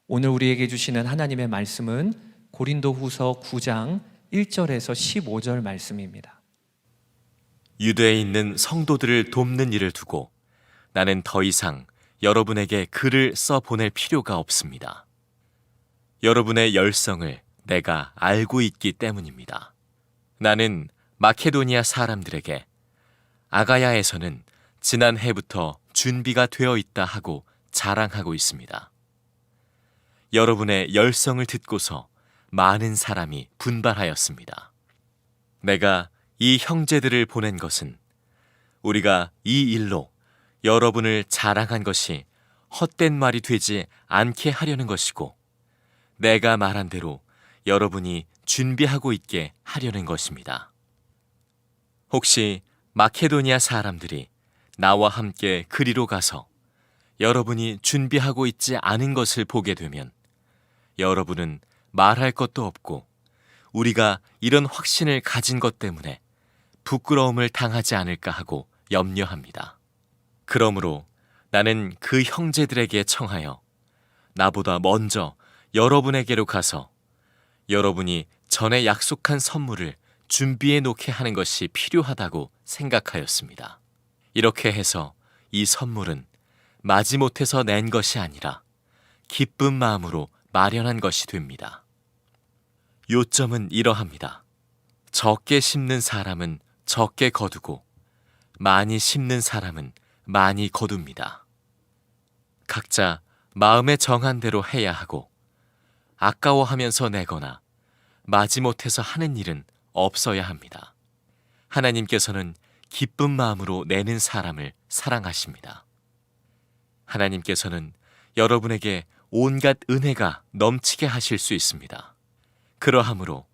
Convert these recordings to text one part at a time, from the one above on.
오늘 우리에게 주시는 하나님의 말씀은 고린도후서 9장 1절에서 15절 말씀입니다. 유대에 있는 성도들을 돕는 일을 두고 나는 더 이상 여러분에게 글을 써보낼 필요가 없습니다. 여러분의 열성을 내가 알고 있기 때문입니다. 나는 마케도니아 사람들에게 아가야에서는 지난해부터 준비가 되어 있다 하고 자랑하고 있습니다. 여러분의 열성을 듣고서 많은 사람이 분발하였습니다. 내가 이 형제들을 보낸 것은 우리가 이 일로 여러분을 자랑한 것이 헛된 말이 되지 않게 하려는 것이고, 내가 말한 대로 여러분이 준비하고 있게 하려는 것입니다. 혹시 마케도니아 사람들이 나와 함께 그리로 가서 여러분이 준비하고 있지 않은 것을 보게 되면 여러분은 말할 것도 없고 우리가 이런 확신을 가진 것 때문에 부끄러움을 당하지 않을까 하고 염려합니다. 그러므로 나는 그 형제들에게 청하여 나보다 먼저 여러분에게로 가서 여러분이 전에 약속한 선물을 준비해 놓게 하는 것이 필요하다고 생각하였습니다. 이렇게 해서 이 선물은 마지못해서 낸 것이 아니라 기쁜 마음으로 마련한 것이 됩니다. 요점은 이러합니다. 적게 심는 사람은 적게 거두고 많이 심는 사람은 많이 거둡니다. 각자 마음에 정한 대로 해야 하고 아까워하면서 내거나 마지못해서 하는 일은 없어야 합니다. 하나님께서는 기쁜 마음으로 내는 사람을 사랑하십니다. 하나님께서는 여러분에게 온갖 은혜가 넘치게 하실 수 있습니다. 그러하므로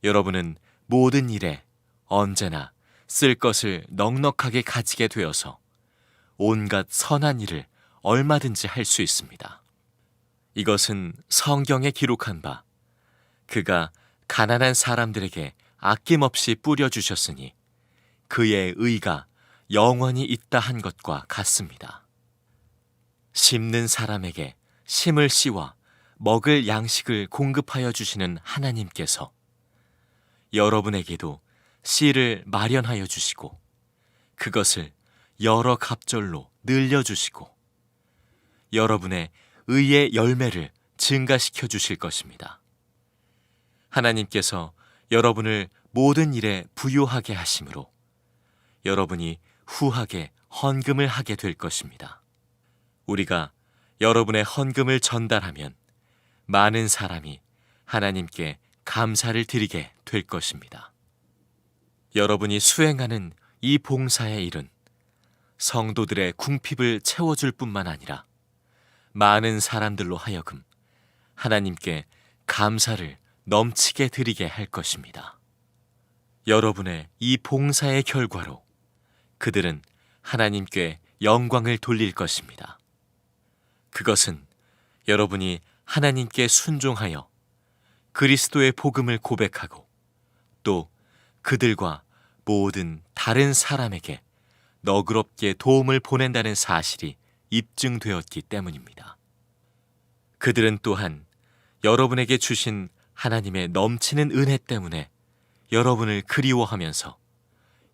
여러분은 모든 일에 언제나 쓸 것을 넉넉하게 가지게 되어서 온갖 선한 일을 얼마든지 할 수 있습니다. 이것은 성경에 기록한 바 그가 가난한 사람들에게 아낌없이 뿌려주셨으니 그의 의가 영원히 있다 한 것과 같습니다. 심는 사람에게 심을 씨와 먹을 양식을 공급하여 주시는 하나님께서 여러분에게도 씨를 마련하여 주시고 그것을 여러 갑절로 늘려주시고 여러분의 의의 열매를 증가시켜 주실 것입니다. 하나님께서 여러분을 모든 일에 부요하게 하심으로 여러분이 후하게 헌금을 하게 될 것입니다. 우리가 여러분의 헌금을 전달하면 많은 사람이 하나님께 감사를 드리게 될 것입니다. 여러분이 수행하는 이 봉사의 일은 성도들의 궁핍을 채워줄 뿐만 아니라 많은 사람들로 하여금 하나님께 감사를 넘치게 드리게 할 것입니다. 여러분의 이 봉사의 결과로 그들은 하나님께 영광을 돌릴 것입니다. 그것은 여러분이 하나님께 순종하여 그리스도의 복음을 고백하고 또 그들과 모든 다른 사람에게 너그럽게 도움을 보낸다는 사실이 입증되었기 때문입니다. 그들은 또한 여러분에게 주신 하나님의 넘치는 은혜 때문에 여러분을 그리워하면서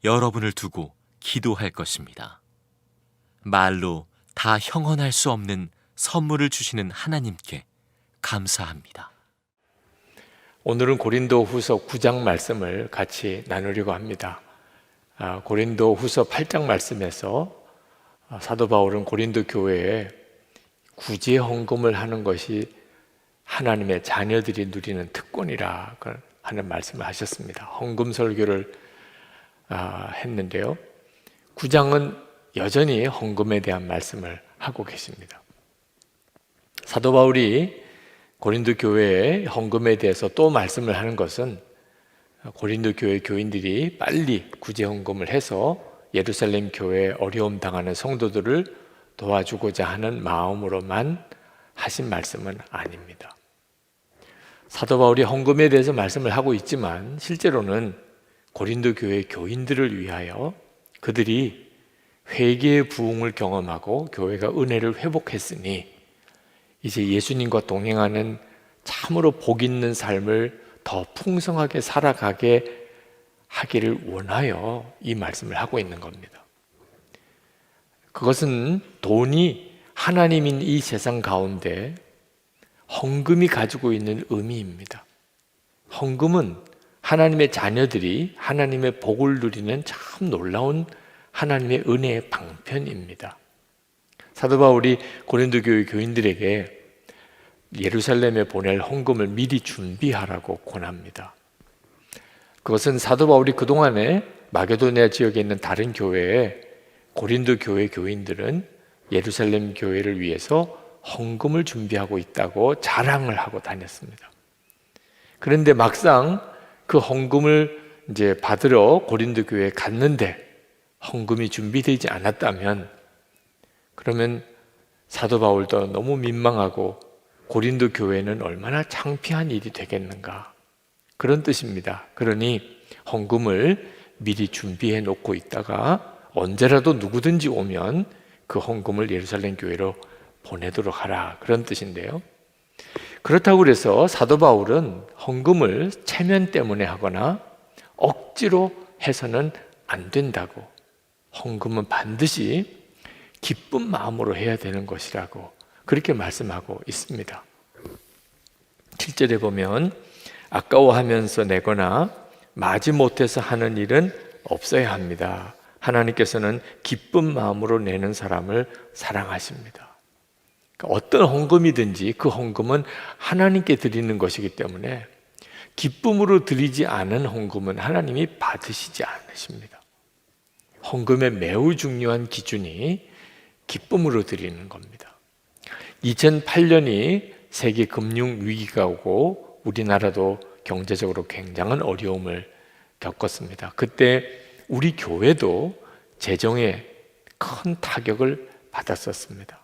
여러분을 두고 기도할 것입니다. 말로 다 형언할 수 없는 선물을 주시는 하나님께 감사합니다. 오늘은 고린도후서 9장 말씀을 같이 나누려고 합니다. 고린도후서 8장 말씀에서 사도 바울은 고린도 교회에 구제 헌금을 하는 것이 하나님의 자녀들이 누리는 특권이라 하는 말씀을 하셨습니다. 헌금 설교를 했는데요. 9장은 여전히 헌금에 대한 말씀을 하고 계십니다. 사도 바울이 고린도 교회의 헌금에 대해서 또 말씀을 하는 것은 고린도 교회 교인들이 빨리 구제 헌금을 해서 예루살렘 교회에 어려움 당하는 성도들을 도와주고자 하는 마음으로만 하신 말씀은 아닙니다. 사도 바울이 헌금에 대해서 말씀을 하고 있지만 실제로는 고린도 교회 교인들을 위하여 그들이 회개의 부흥을 경험하고 교회가 은혜를 회복했으니 이제 예수님과 동행하는 참으로 복 있는 삶을 더 풍성하게 살아가게 하기를 원하여 이 말씀을 하고 있는 겁니다. 그것은 돈이 하나님인 이 세상 가운데 헌금이 가지고 있는 의미입니다. 헌금은 하나님의 자녀들이 하나님의 복을 누리는 참 놀라운 하나님의 은혜의 방편입니다. 사도 바울이 고린도 교회 교인들에게 예루살렘에 보낼 헌금을 미리 준비하라고 권합니다. 그것은 사도 바울이 그동안에 마게도니아 지역에 있는 다른 교회에 고린도 교회 교인들은 예루살렘 교회를 위해서 헌금을 준비하고 있다고 자랑을 하고 다녔습니다. 그런데 막상 그 헌금을 이제 받으러 고린도 교회에 갔는데 헌금이 준비되지 않았다면 그러면 사도 바울도 너무 민망하고 고린도 교회는 얼마나 창피한 일이 되겠는가, 그런 뜻입니다. 그러니 헌금을 미리 준비해 놓고 있다가 언제라도 누구든지 오면 그 헌금을 예루살렘 교회로 보내도록 하라, 그런 뜻인데요. 그렇다고 그래서 사도 바울은 헌금을 체면 때문에 하거나 억지로 해서는 안 된다고, 헌금은 반드시 기쁜 마음으로 해야 되는 것이라고 그렇게 말씀하고 있습니다. 7절에 보면 아까워하면서 내거나 마지못해서 하는 일은 없어야 합니다. 하나님께서는 기쁜 마음으로 내는 사람을 사랑하십니다. 그러니까 어떤 헌금이든지 그 헌금은 하나님께 드리는 것이기 때문에 기쁨으로 드리지 않은 헌금은 하나님이 받으시지 않으십니다. 헌금의 매우 중요한 기준이 기쁨으로 드리는 겁니다. 2008년이 세계 금융 위기가 오고 우리나라도 경제적으로 굉장한 어려움을 겪었습니다. 그때 우리 교회도 재정에 큰 타격을 받았었습니다.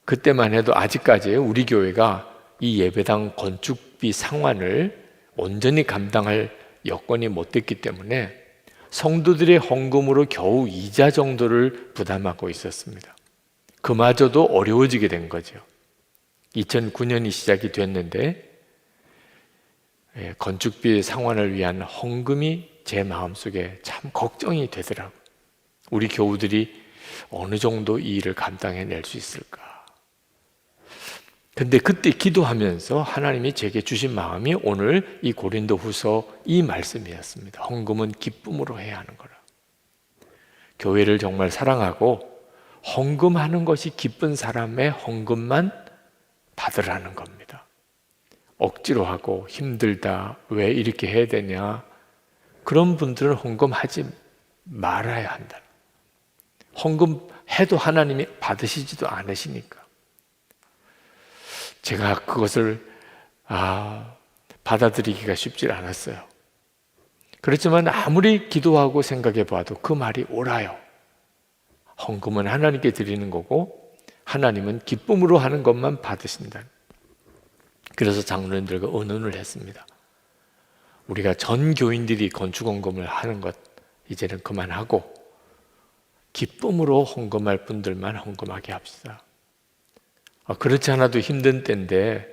그때만 해도 아직까지 우리 교회가 이 예배당 건축비 상환을 온전히 감당할 여건이 못 됐기 때문에 성도들의 헌금으로 겨우 이자 정도를 부담하고 있었습니다. 그마저도 어려워지게 된 거죠. 2009년이 시작이 됐는데 건축비 상환을 위한 헌금이 제 마음속에 참 걱정이 되더라고요. 우리 교우들이 어느 정도 이 일을 감당해낼 수 있을까? 근데 그때 기도하면서 하나님이 제게 주신 마음이 오늘 이 고린도후서 이 말씀이었습니다. 헌금은 기쁨으로 해야 하는 거라. 교회를 정말 사랑하고 헌금하는 것이 기쁜 사람의 헌금만 받으라는 겁니다. 억지로 하고 힘들다, 왜 이렇게 해야 되냐, 그런 분들은 헌금하지 말아야 한다. 헌금해도 하나님이 받으시지도 않으시니까. 제가 그것을 받아들이기가 쉽지 않았어요. 그렇지만 아무리 기도하고 생각해 봐도 그 말이 옳아요. 헌금은 하나님께 드리는 거고 하나님은 기쁨으로 하는 것만 받으신다. 그래서 장로님들과 의논을 했습니다. 우리가 전 교인들이 건축헌금을 하는 것 이제는 그만하고 기쁨으로 헌금할 분들만 헌금하게 합시다. 그렇지 않아도 힘든 때인데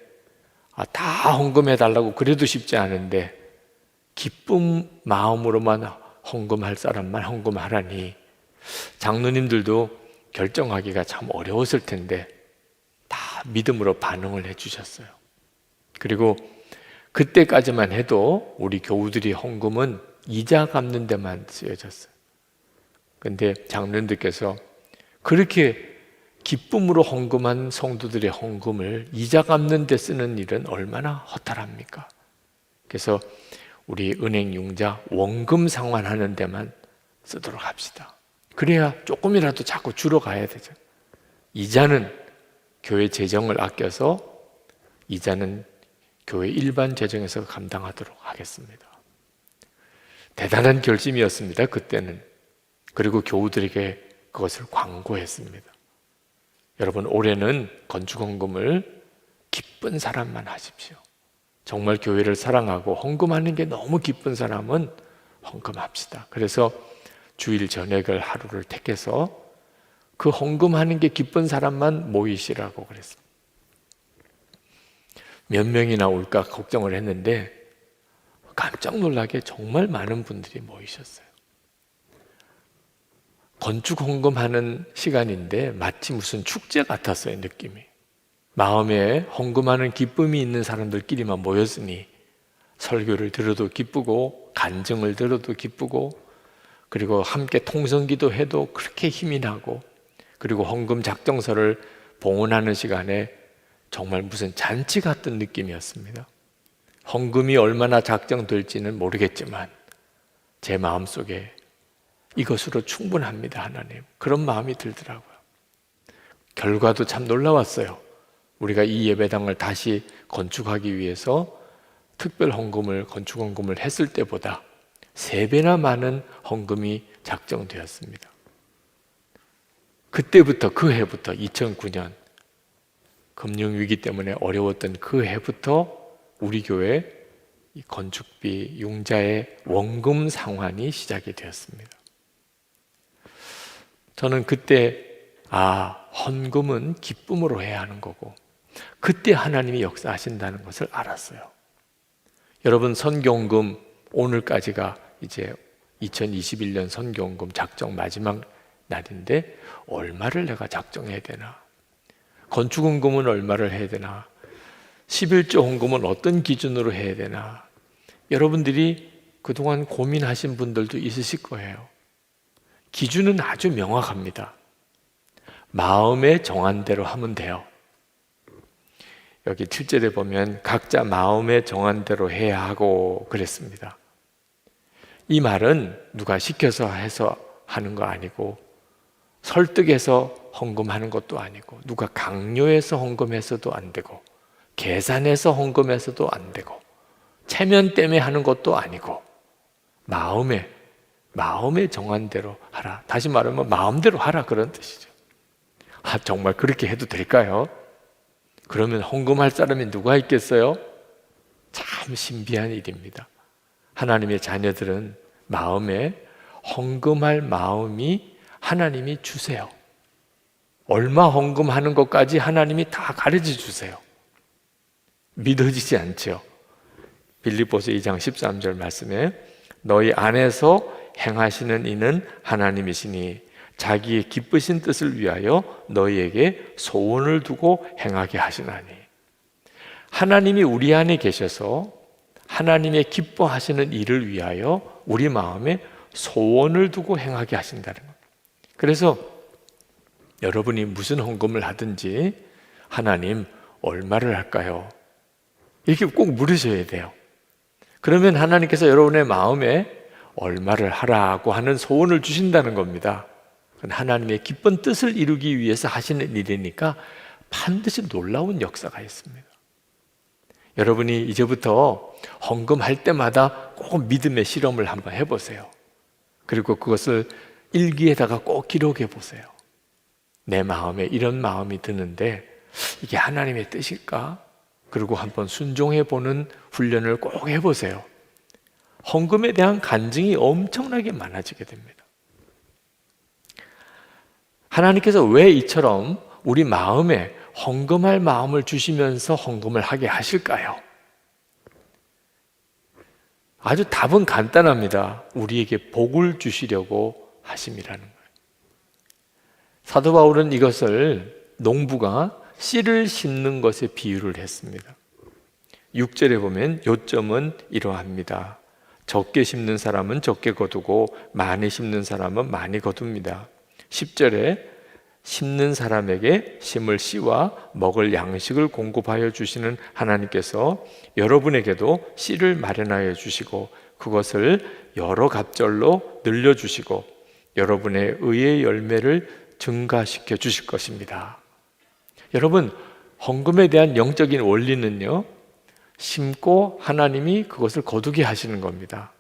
다 헌금해달라고 그래도 쉽지 않은데 기쁨 마음으로만 헌금할 사람만 헌금하라니 장로님들도 결정하기가 참 어려웠을 텐데 다 믿음으로 반응을 해주셨어요. 그리고 그때까지만 해도 우리 교우들이 헌금은 이자 갚는 데만 쓰여졌어요. 근데 장로님들께서 그렇게 기쁨으로 헌금한 성도들의 헌금을 이자 갚는 데 쓰는 일은 얼마나 허탈합니까? 그래서 우리 은행 융자 원금 상환하는 데만 쓰도록 합시다. 그래야 조금이라도 자꾸 줄어가야 되죠. 이자는 교회 재정을 아껴서 이자는 교회 일반 재정에서 감당하도록 하겠습니다. 대단한 결심이었습니다. 그때는. 그리고 교우들에게 그것을 광고했습니다. 여러분, 올해는 건축헌금을 기쁜 사람만 하십시오. 정말 교회를 사랑하고 헌금하는 게 너무 기쁜 사람은 헌금합시다. 그래서 주일 저녁을 하루를 택해서 그 헌금하는 게 기쁜 사람만 모이시라고 그랬습니다. 몇 명이나 올까 걱정을 했는데 깜짝 놀라게 정말 많은 분들이 모이셨어요. 건축 헌금하는 시간인데 마치 무슨 축제 같았어요, 느낌이. 마음에 헌금하는 기쁨이 있는 사람들끼리만 모였으니 설교를 들어도 기쁘고 간증을 들어도 기쁘고 그리고 함께 통성기도 해도 그렇게 힘이 나고 그리고 헌금 작정서를 봉헌하는 시간에 정말 무슨 잔치 같은 느낌이었습니다. 헌금이 얼마나 작정될지는 모르겠지만 제 마음속에 이것으로 충분합니다, 하나님. 그런 마음이 들더라고요. 결과도 참 놀라웠어요. 우리가 이 예배당을 다시 건축하기 위해서 특별 헌금을, 건축 헌금을 했을 때보다 3배나 많은 헌금이 작정되었습니다. 그때부터, 그 해부터 2009년 금융위기 때문에 어려웠던 그 해부터 우리 교회 이 건축비 융자의 원금 상환이 시작이 되었습니다. 저는 그때 헌금은 기쁨으로 해야 하는 거고 그때 하나님이 역사하신다는 것을 알았어요. 여러분, 선교헌금 오늘까지가 이제 2021년 선교헌금 작정 마지막 날인데 얼마를 내가 작정해야 되나? 건축헌금은 얼마를 해야 되나? 11조 헌금은 어떤 기준으로 해야 되나? 여러분들이 그동안 고민하신 분들도 있으실 거예요. 기준은 아주 명확합니다. 마음에 정한 대로 하면 돼요. 여기 7절에 보면 각자 마음에 정한 대로 해야 하고 그랬습니다. 이 말은 누가 시켜서 해서 하는 거 아니고 설득해서 헌금하는 것도 아니고 누가 강요해서 헌금해서도 안 되고 계산해서 헌금해서도 안 되고 체면 때문에 하는 것도 아니고 마음에 정한 대로 하라. 다시 말하면 마음대로 하라, 그런 뜻이죠. 정말 그렇게 해도 될까요? 그러면 헌금할 사람이 누가 있겠어요? 참 신비한 일입니다. 하나님의 자녀들은 마음에 헌금할 마음이 하나님이 주세요. 얼마 헌금하는 것까지 하나님이 다 가르쳐 주세요. 믿어지지 않죠? 빌립보서 2장 13절 말씀에 너희 안에서 행하시는 이는 하나님이시니 자기의 기쁘신 뜻을 위하여 너희에게 소원을 두고 행하게 하시나니. 하나님이 우리 안에 계셔서 하나님의 기뻐하시는 일을 위하여 우리 마음에 소원을 두고 행하게 하신다는 겁니다. 그래서 여러분이 무슨 헌금을 하든지 하나님 얼마를 할까요? 이렇게 꼭 물으셔야 돼요. 그러면 하나님께서 여러분의 마음에 얼마를 하라고 하는 소원을 주신다는 겁니다. 하나님의 기쁜 뜻을 이루기 위해서 하시는 일이니까 반드시 놀라운 역사가 있습니다. 여러분이 이제부터 헌금할 때마다 꼭 믿음의 실험을 한번 해보세요. 그리고 그것을 일기에다가 꼭 기록해 보세요. 내 마음에 이런 마음이 드는데 이게 하나님의 뜻일까? 그리고 한번 순종해 보는 훈련을 꼭 해보세요. 헌금에 대한 간증이 엄청나게 많아지게 됩니다. 하나님께서 왜 이처럼 우리 마음에 헌금할 마음을 주시면서 헌금을 하게 하실까요? 아주 답은 간단합니다. 우리에게 복을 주시려고 하심이라는 거예요. 사도 바울은 이것을 농부가 씨를 심는 것에 비유를 했습니다. 6절에 보면 요점은 이러합니다. 적게 심는 사람은 적게 거두고 많이 심는 사람은 많이 거둡니다. 10절에 심는 사람에게 심을 씨와 먹을 양식을 공급하여 주시는 하나님께서 여러분에게도 씨를 마련하여 주시고 그것을 여러 갑절로 늘려주시고 여러분의 의의 열매를 증가시켜 주실 것입니다. 여러분, 헌금에 대한 영적인 원리는요, 심고 하나님이 그것을 거두게 하시는 겁니다.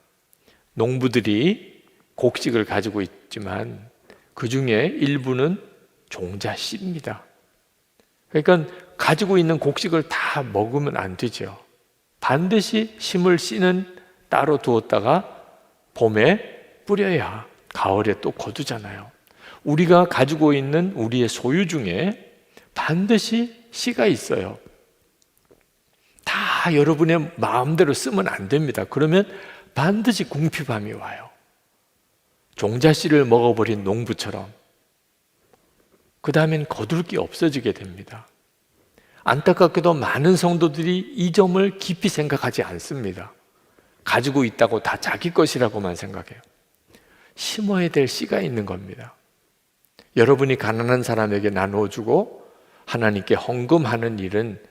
농부들이 곡식을 가지고 있지만 그 중에 일부는 종자 씨입니다. 그러니까 가지고 있는 곡식을 다 먹으면 안 되죠. 반드시 심을 씨는 따로 두었다가 봄에 뿌려야 가을에 또 거두잖아요. 우리가 가지고 있는 우리의 소유 중에 반드시 씨가 있어요. 다 여러분의 마음대로 쓰면 안 됩니다. 그러면 반드시 궁핍함이 와요. 종자씨를 먹어버린 농부처럼. 그 다음엔 거둘 게 없어지게 됩니다. 안타깝게도 많은 성도들이 이 점을 깊이 생각하지 않습니다. 가지고 있다고 다 자기 것이라고만 생각해요. 심어야 될 씨가 있는 겁니다. 여러분이 가난한 사람에게 나누어주고 하나님께 헌금하는 일은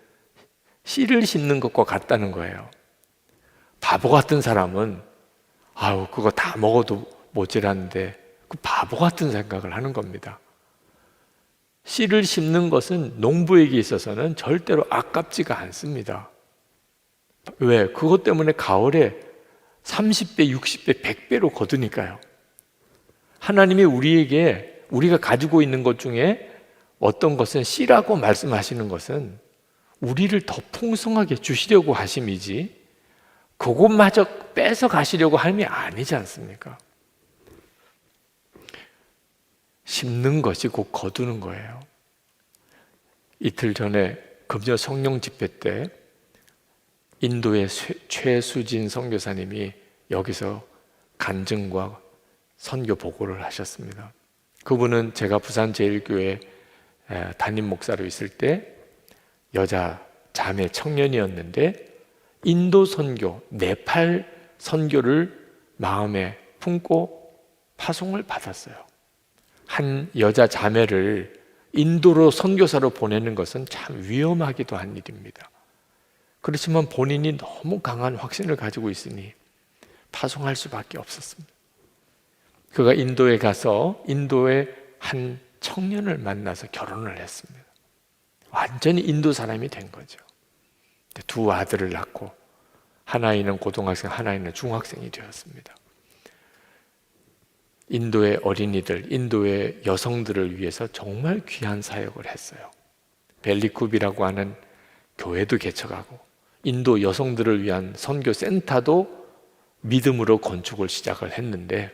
씨를 심는 것과 같다는 거예요. 바보 같은 사람은 아우 그거 다 먹어도 모자란데 그 바보 같은 생각을 하는 겁니다. 씨를 심는 것은 농부에게 있어서는 절대로 아깝지가 않습니다. 왜? 그것 때문에 가을에 30배, 60배, 100배로 거두니까요. 하나님이 우리에게 우리가 가지고 있는 것 중에 어떤 것은 씨라고 말씀하시는 것은 우리를 더 풍성하게 주시려고 하심이지 그것마저 뺏어 가시려고 함이 아니지 않습니까? 심는 것이 곧 거두는 거예요. 이틀 전에 금요 성령 집회 때 인도의 최수진 선교사님이 여기서 간증과 선교 보고를 하셨습니다. 그분은 제가 부산제일교회 담임 목사로 있을 때 여자 자매 청년이었는데 인도 선교, 네팔 선교를 마음에 품고 파송을 받았어요. 한 여자 자매를 인도로 선교사로 보내는 것은 참 위험하기도 한 일입니다. 그렇지만 본인이 너무 강한 확신을 가지고 있으니 파송할 수밖에 없었습니다. 그가 인도에 가서 인도의 한 청년을 만나서 결혼을 했습니다. 완전히 인도 사람이 된 거죠. 두 아들을 낳고 하나이는 고등학생, 하나이는 중학생이 되었습니다. 인도의 어린이들, 인도의 여성들을 위해서 정말 귀한 사역을 했어요. 벨리쿱이라고 하는 교회도 개척하고 인도 여성들을 위한 선교 센터도 믿음으로 건축을 시작을 했는데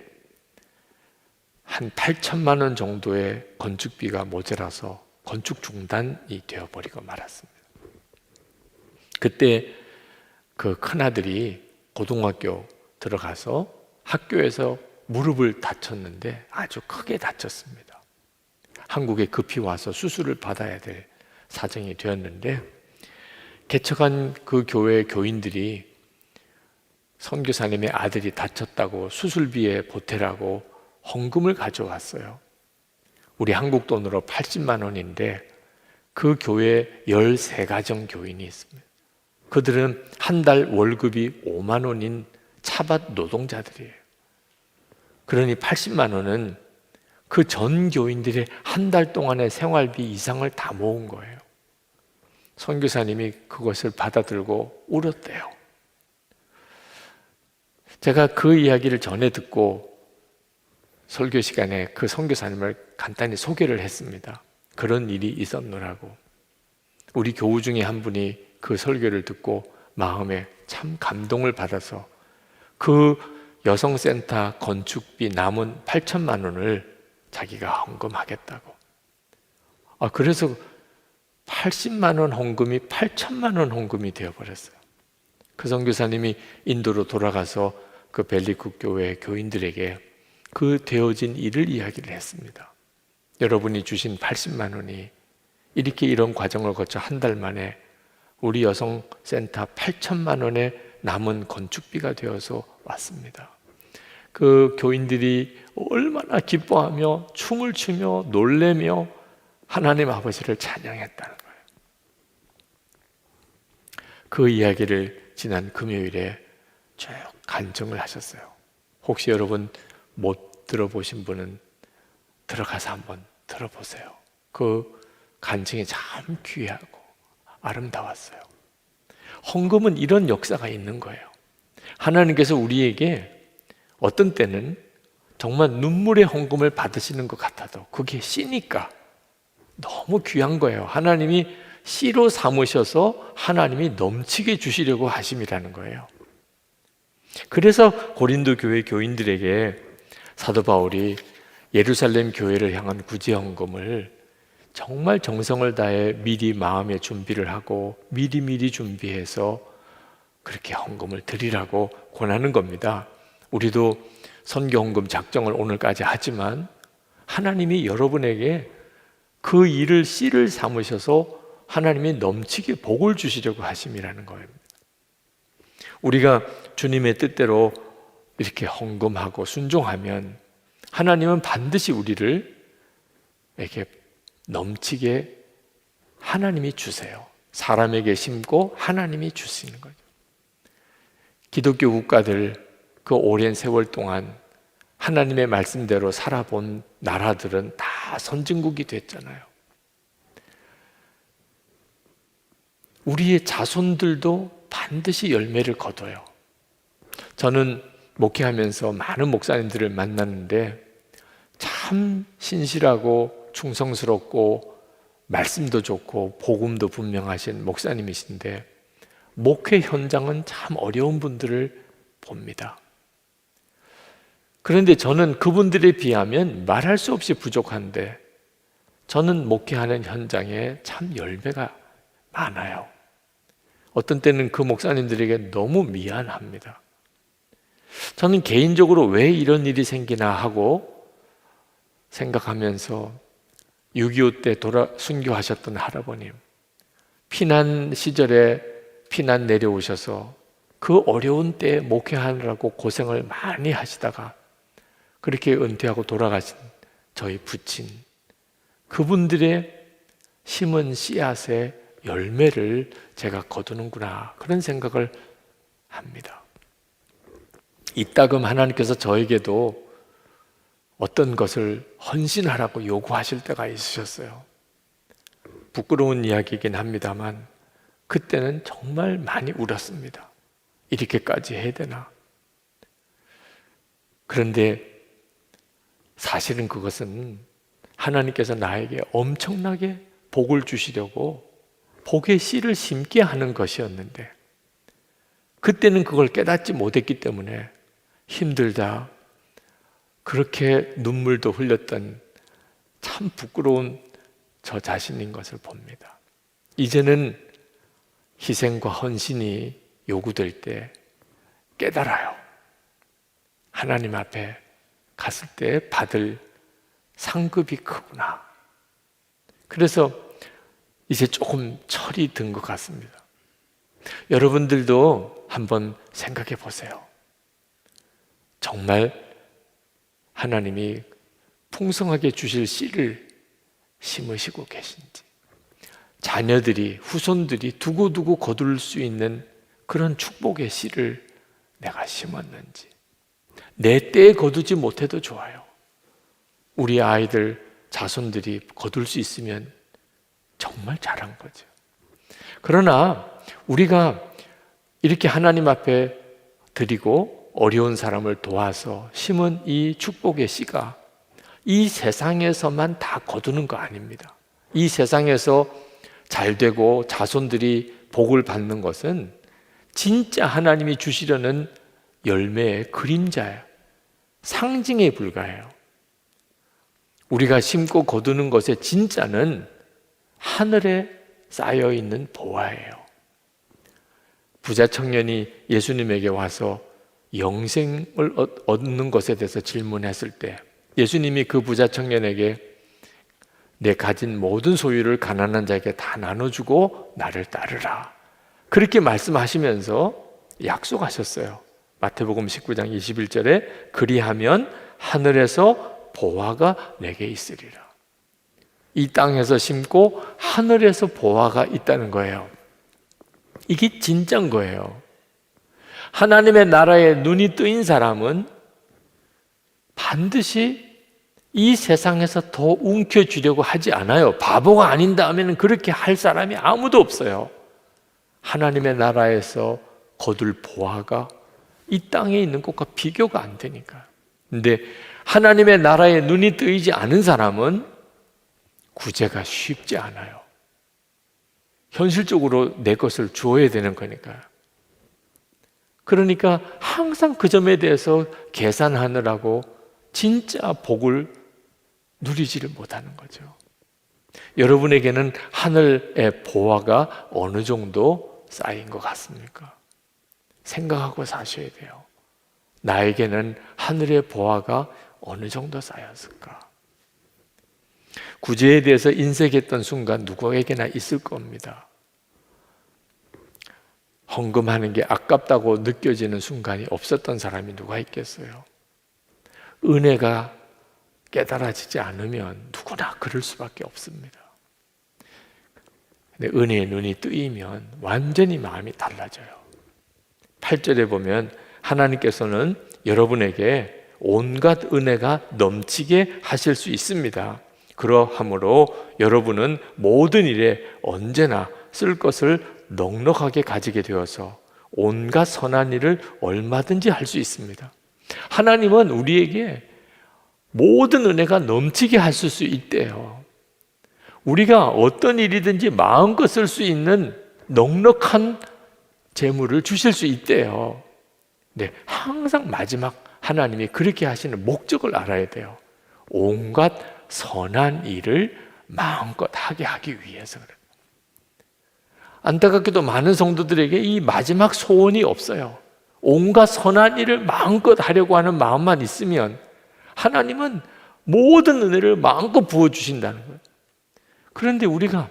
한 8천만 원 정도의 건축비가 모자라서 건축 중단이 되어버리고 말았습니다. 그때 그 큰아들이 고등학교 들어가서 학교에서 무릎을 다쳤는데 아주 크게 다쳤습니다. 한국에 급히 와서 수술을 받아야 될 사정이 되었는데 개척한 그 교회 교인들이 선교사님의 아들이 다쳤다고 수술비에 보태라고 헌금을 가져왔어요. 우리 한국 돈으로 80만 원인데 그 교회에 13가정 교인이 있습니다. 그들은 한 달 월급이 5만 원인 차밭 노동자들이에요. 그러니 80만 원은 그 전 교인들의 한 달 동안의 생활비 이상을 다 모은 거예요. 선교사님이 그것을 받아들고 울었대요. 제가 그 이야기를 전해 듣고 설교 시간에 그 선교사님을 간단히 소개를 했습니다. 그런 일이 있었노라고. 우리 교우 중에 한 분이 그 설교를 듣고 마음에 참 감동을 받아서 그 여성센터 건축비 남은 8천만 원을 자기가 헌금하겠다고. 그래서 80만 원 헌금이 8천만 원 헌금이 되어버렸어요. 그 선교사님이 인도로 돌아가서 그 벨리쿱 교회 교인들에게 그 되어진 일을 이야기를 했습니다. 여러분이 주신 80만 원이 이렇게 이런 과정을 거쳐 한 달 만에 우리 여성센터 8천만 원의 남은 건축비가 되어서 왔습니다. 그 교인들이 얼마나 기뻐하며 춤을 추며 놀래며 하나님 아버지를 찬양했다는 거예요. 그 이야기를 지난 금요일에 쭉 간증을 하셨어요. 혹시 여러분 못 들어보신 분은 들어가서 한번 들어보세요. 그 간증이 참 귀하고 아름다웠어요. 헌금은 이런 역사가 있는 거예요. 하나님께서 우리에게 어떤 때는 정말 눈물의 헌금을 받으시는 것 같아도 그게 씨니까 너무 귀한 거예요. 하나님이 씨로 삼으셔서 하나님이 넘치게 주시려고 하심이라는 거예요. 그래서 고린도 교회 교인들에게 사도 바울이 예루살렘 교회를 향한 구제 헌금을 정말 정성을 다해 미리 마음의 준비를 하고 미리미리 준비해서 그렇게 헌금을 드리라고 권하는 겁니다. 우리도 선교 헌금 작정을 오늘까지 하지만 하나님이 여러분에게 그 일을 씨를 삼으셔서 하나님이 넘치게 복을 주시려고 하심이라는 거예요. 우리가 주님의 뜻대로 이렇게 헌금하고 순종하면 하나님은 반드시 우리를 이렇게 넘치게 하나님이 주세요. 사람에게 심고 하나님이 주시는 거죠. 기독교 국가들 그 오랜 세월 동안 하나님의 말씀대로 살아본 나라들은 다 선진국이 됐잖아요. 우리의 자손들도 반드시 열매를 거둬요. 저는 목회하면서 많은 목사님들을 만났는데 참 신실하고 충성스럽고 말씀도 좋고 복음도 분명하신 목사님이신데 목회 현장은 참 어려운 분들을 봅니다. 그런데 저는 그분들에 비하면 말할 수 없이 부족한데 저는 목회하는 현장에 참 열매가 많아요. 어떤 때는 그 목사님들에게 너무 미안합니다. 저는 개인적으로 왜 이런 일이 생기나 하고 생각하면서 6.25 때 순교하셨던 할아버님, 피난 시절에 피난 내려오셔서 그 어려운 때에 목회하느라고 고생을 많이 하시다가 그렇게 은퇴하고 돌아가신 저희 부친, 그분들의 심은 씨앗의 열매를 제가 거두는구나, 그런 생각을 합니다. 이따금 하나님께서 저에게도 어떤 것을 헌신하라고 요구하실 때가 있으셨어요. 부끄러운 이야기이긴 합니다만 그때는 정말 많이 울었습니다. 이렇게까지 해야 되나? 그런데 사실은 그것은 하나님께서 나에게 엄청나게 복을 주시려고 복의 씨를 심게 하는 것이었는데 그때는 그걸 깨닫지 못했기 때문에 힘들다, 그렇게 눈물도 흘렸던 참 부끄러운 저 자신인 것을 봅니다. 이제는 희생과 헌신이 요구될 때 깨달아요. 하나님 앞에 갔을 때 받을 상급이 크구나. 그래서 이제 조금 철이 든 것 같습니다. 여러분들도 한번 생각해 보세요. 정말 하나님이 풍성하게 주실 씨를 심으시고 계신지, 자녀들이, 후손들이 두고두고 거둘 수 있는 그런 축복의 씨를 내가 심었는지, 내 때에 거두지 못해도 좋아요. 우리 아이들, 자손들이 거둘 수 있으면 정말 잘한 거죠. 그러나 우리가 이렇게 하나님 앞에 드리고 어려운 사람을 도와서 심은 이 축복의 씨가 이 세상에서만 다 거두는 거 아닙니다. 이 세상에서 잘 되고 자손들이 복을 받는 것은 진짜 하나님이 주시려는 열매의 그림자예요. 상징에 불과해요. 우리가 심고 거두는 것의 진짜는 하늘에 쌓여있는 보화예요. 부자 청년이 예수님에게 와서 영생을 얻는 것에 대해서 질문했을 때 예수님이 그 부자 청년에게 내 가진 모든 소유를 가난한 자에게 다 나눠주고 나를 따르라, 그렇게 말씀하시면서 약속하셨어요. 마태복음 19장 21절에 그리하면 하늘에서 보화가 내게 있으리라. 이 땅에서 심고 하늘에서 보화가 있다는 거예요. 이게 진짜인 거예요. 하나님의 나라에 눈이 뜨인 사람은 반드시 이 세상에서 더 움켜쥐려고 하지 않아요. 바보가 아닌다면 그렇게 할 사람이 아무도 없어요. 하나님의 나라에서 거둘 보화가 이 땅에 있는 것과 비교가 안 되니까. 근데 하나님의 나라에 눈이 뜨이지 않은 사람은 구제가 쉽지 않아요. 현실적으로 내 것을 주어야 되는 거니까요. 그러니까 항상 그 점에 대해서 계산하느라고 진짜 복을 누리지를 못하는 거죠. 여러분에게는 하늘의 보화가 어느 정도 쌓인 것 같습니까? 생각하고 사셔야 돼요. 나에게는 하늘의 보화가 어느 정도 쌓였을까? 구제에 대해서 인색했던 순간 누구에게나 있을 겁니다. 헌금하는 게 아깝다고 느껴지는 순간이 없었던 사람이 누가 있겠어요? 은혜가 깨달아지지 않으면 누구나 그럴 수밖에 없습니다. 근데 은혜의 눈이 뜨이면 완전히 마음이 달라져요. 8절에 보면 하나님께서는 여러분에게 온갖 은혜가 넘치게 하실 수 있습니다. 그러하므로 여러분은 모든 일에 언제나 쓸 것을 넉넉하게 가지게 되어서 온갖 선한 일을 얼마든지 할 수 있습니다. 하나님은 우리에게 모든 은혜가 넘치게 하실 수 있대요. 우리가 어떤 일이든지 마음껏 쓸 수 있는 넉넉한 재물을 주실 수 있대요. 네, 항상 마지막 하나님이 그렇게 하시는 목적을 알아야 돼요. 온갖 선한 일을 마음껏 하게 하기 위해서 그래요. 안타깝게도 많은 성도들에게 이 마지막 소원이 없어요. 온갖 선한 일을 마음껏 하려고 하는 마음만 있으면 하나님은 모든 은혜를 마음껏 부어주신다는 거예요. 그런데 우리가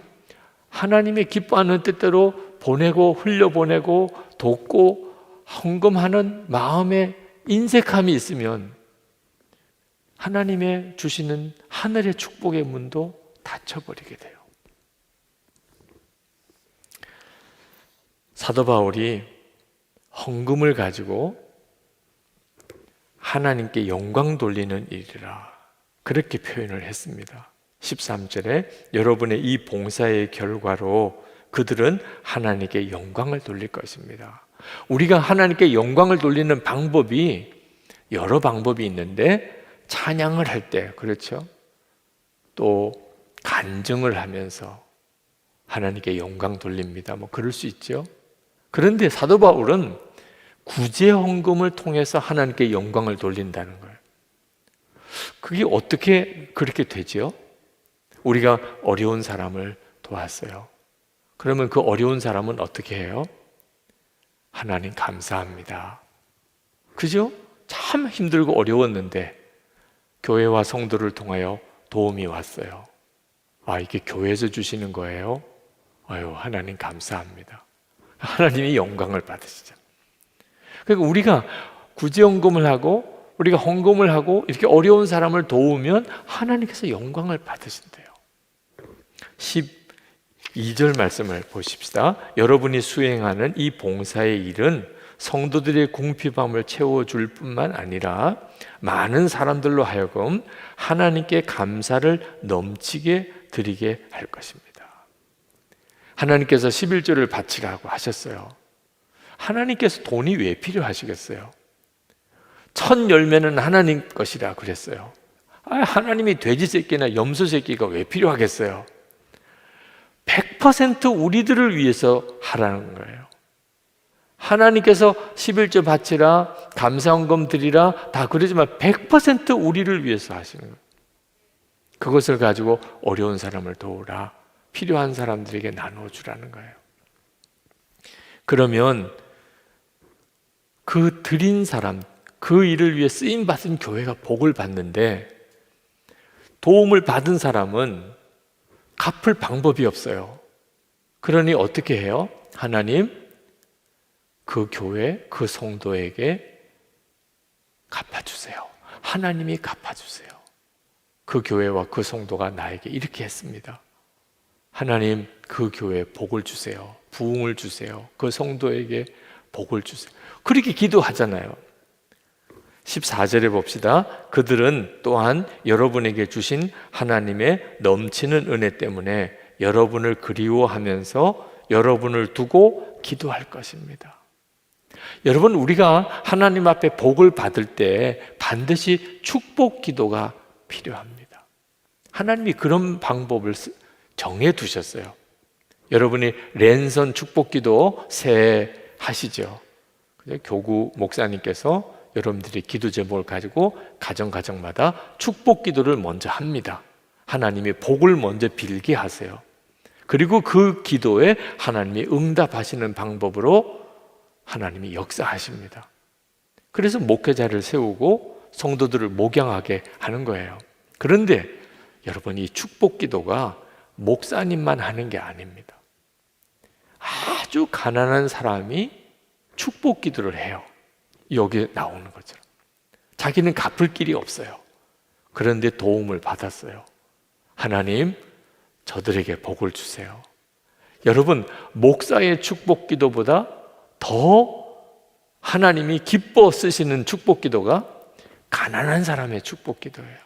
하나님의 기뻐하는 뜻대로 보내고 흘려보내고 돕고 헌금하는 마음에 인색함이 있으면 하나님의 주시는 하늘의 축복의 문도 닫혀버리게 돼요. 사도 바울이 헌금을 가지고 하나님께 영광 돌리는 일이라 그렇게 표현을 했습니다. 13절에 여러분의 이 봉사의 결과로 그들은 하나님께 영광을 돌릴 것입니다. 우리가 하나님께 영광을 돌리는 방법이 여러 방법이 있는데 찬양을 할 때, 그렇죠? 또 간증을 하면서 하나님께 영광 돌립니다. 뭐 그럴 수 있죠. 그런데 사도 바울은 구제 헌금을 통해서 하나님께 영광을 돌린다는 거예요. 그게 어떻게 그렇게 되죠? 우리가 어려운 사람을 도왔어요. 그러면 그 어려운 사람은 어떻게 해요? 하나님 감사합니다. 그죠? 참 힘들고 어려웠는데 교회와 성도를 통하여 도움이 왔어요. 아, 이게 교회에서 주시는 거예요? 아유, 하나님 감사합니다. 하나님이 영광을 받으시죠. 그러니까 우리가 구제헌금을 하고 우리가 헌금을 하고 이렇게 어려운 사람을 도우면 하나님께서 영광을 받으신대요. 12절 말씀을 보십시다. 여러분이 수행하는 이 봉사의 일은 성도들의 궁핍함을 채워줄 뿐만 아니라 많은 사람들로 하여금 하나님께 감사를 넘치게 드리게 할 것입니다. 하나님께서 11조를 바치라고 하셨어요. 하나님께서 돈이 왜 필요하시겠어요? 첫 열매는 하나님 것이라 그랬어요. 하나님이 돼지 새끼나 염소 새끼가 왜 필요하겠어요? 100% 우리들을 위해서 하라는 거예요. 하나님께서 11조 바치라, 감사헌금 드리라 다 그러지만 100% 우리를 위해서 하시는 거예요. 그것을 가지고 어려운 사람을 도우라, 필요한 사람들에게 나눠주라는 거예요. 그러면 그 드린 사람, 그 일을 위해 쓰임받은 교회가 복을 받는데 도움을 받은 사람은 갚을 방법이 없어요. 그러니 어떻게 해요? 하나님, 그 교회, 그 성도에게 갚아주세요. 하나님이 갚아주세요. 그 교회와 그 성도가 나에게 이렇게 했습니다. 하나님, 그 교회에 복을 주세요. 부흥을 주세요. 그 성도에게 복을 주세요. 그렇게 기도하잖아요. 14절에 봅시다. 그들은 또한 여러분에게 주신 하나님의 넘치는 은혜 때문에 여러분을 그리워하면서 여러분을 두고 기도할 것입니다. 여러분, 우리가 하나님 앞에 복을 받을 때 반드시 축복 기도가 필요합니다. 하나님이 그런 방법을 정해 두셨어요. 여러분이 랜선 축복 기도 새해 하시죠. 교구 목사님께서 여러분들이 기도 제목을 가지고 가정마다 축복 기도를 먼저 합니다. 하나님이 복을 먼저 빌게 하세요. 그리고 그 기도에 하나님이 응답하시는 방법으로 하나님이 역사하십니다. 그래서 목회자를 세우고 성도들을 목양하게 하는 거예요. 그런데 여러분, 이 축복 기도가 목사님만 하는 게 아닙니다. 아주 가난한 사람이 축복 기도를 해요. 여기에 나오는 것처럼. 자기는 갚을 길이 없어요. 그런데 도움을 받았어요. 하나님, 저들에게 복을 주세요. 여러분, 목사의 축복 기도보다 더 하나님이 기뻐 쓰시는 축복 기도가 가난한 사람의 축복 기도예요.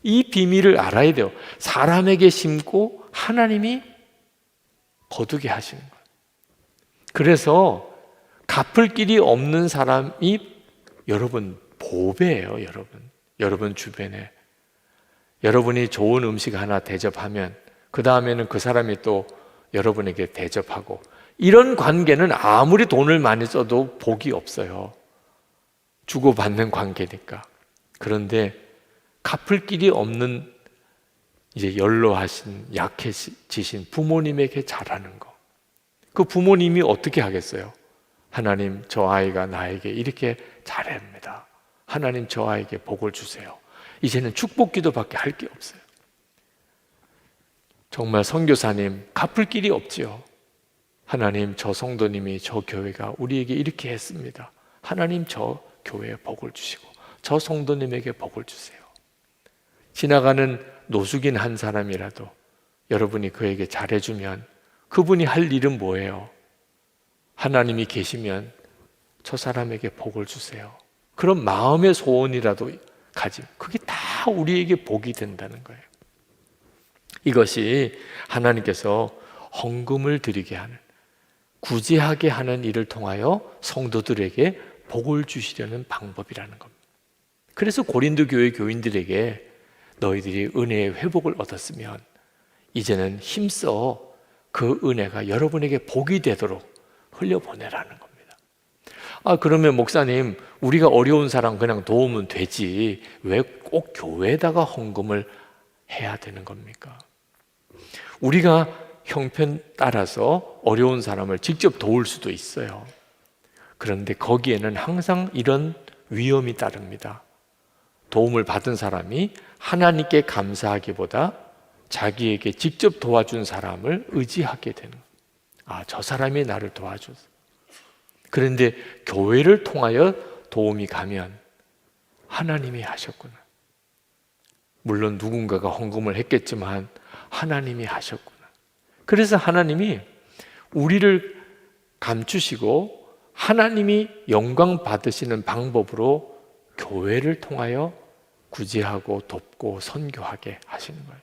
이 비밀을 알아야 돼요. 사람에게 심고 하나님이 거두게 하시는 거예요. 그래서 갚을 길이 없는 사람이 여러분 보배예요. 여러분 주변에 여러분이 좋은 음식 하나 대접하면 그 다음에는 그 사람이 또 여러분에게 대접하고, 이런 관계는 아무리 돈을 많이 써도 복이 없어요. 주고받는 관계니까. 그런데 갚을 길이 없는 이제 연로하신 약해지신 부모님에게 잘하는 거, 그 부모님이 어떻게 하겠어요? 하나님, 저 아이가 나에게 이렇게 잘합니다. 하나님, 저 아이에게 복을 주세요. 이제는 축복 기도밖에 할 게 없어요. 정말 선교사님, 갚을 길이 없지요. 하나님, 저 성도님이, 저 교회가 우리에게 이렇게 했습니다. 하나님, 저 교회에 복을 주시고 저 성도님에게 복을 주세요. 지나가는 노숙인 한 사람이라도 여러분이 그에게 잘해주면 그분이 할 일은 뭐예요? 하나님이 계시면 저 사람에게 복을 주세요. 그런 마음의 소원이라도 가짐, 그게 다 우리에게 복이 된다는 거예요. 이것이 하나님께서 헌금을 드리게 하는, 구제하게 하는 일을 통하여 성도들에게 복을 주시려는 방법이라는 겁니다. 그래서 고린도 교회 교인들에게 너희들이 은혜의 회복을 얻었으면 이제는 힘써 그 은혜가 여러분에게 복이 되도록 흘려보내라는 겁니다. 그러면 목사님, 우리가 어려운 사람 그냥 도우면 되지 왜 꼭 교회에다가 헌금을 해야 되는 겁니까? 우리가 형편 따라서 어려운 사람을 직접 도울 수도 있어요. 그런데 거기에는 항상 이런 위험이 따릅니다. 도움을 받은 사람이 하나님께 감사하기보다 자기에게 직접 도와준 사람을 의지하게 되는, 저 사람이 나를 도와줬어. 그런데 교회를 통하여 도움이 가면 하나님이 하셨구나. 물론 누군가가 헌금을 했겠지만 하나님이 하셨구나. 그래서 하나님이 우리를 감추시고 하나님이 영광 받으시는 방법으로 교회를 통하여 구제하고 돕고 선교하게 하시는 거예요.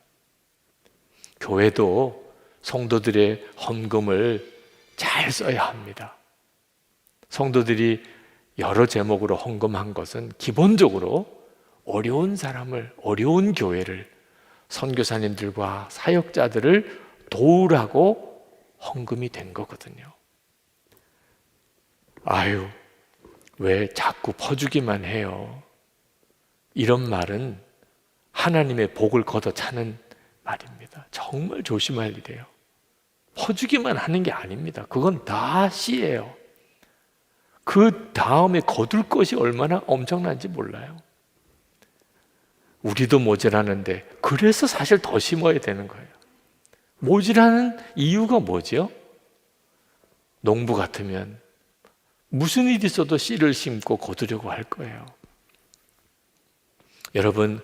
교회도 성도들의 헌금을 잘 써야 합니다. 성도들이 여러 제목으로 헌금한 것은 기본적으로 어려운 사람을, 어려운 교회를, 선교사님들과 사역자들을 도우라고 헌금이 된 거거든요. 왜 자꾸 퍼주기만 해요? 이런 말은 하나님의 복을 걷어차는 말입니다. 정말 조심할 일이에요. 퍼주기만 하는 게 아닙니다. 그건 다 씨예요. 그 다음에 거둘 것이 얼마나 엄청난지 몰라요. 우리도 모자라는데 그래서 사실 더 심어야 되는 거예요. 모자라는 이유가 뭐죠? 농부 같으면 무슨 일이 있어도 씨를 심고 거두려고 할 거예요. 여러분,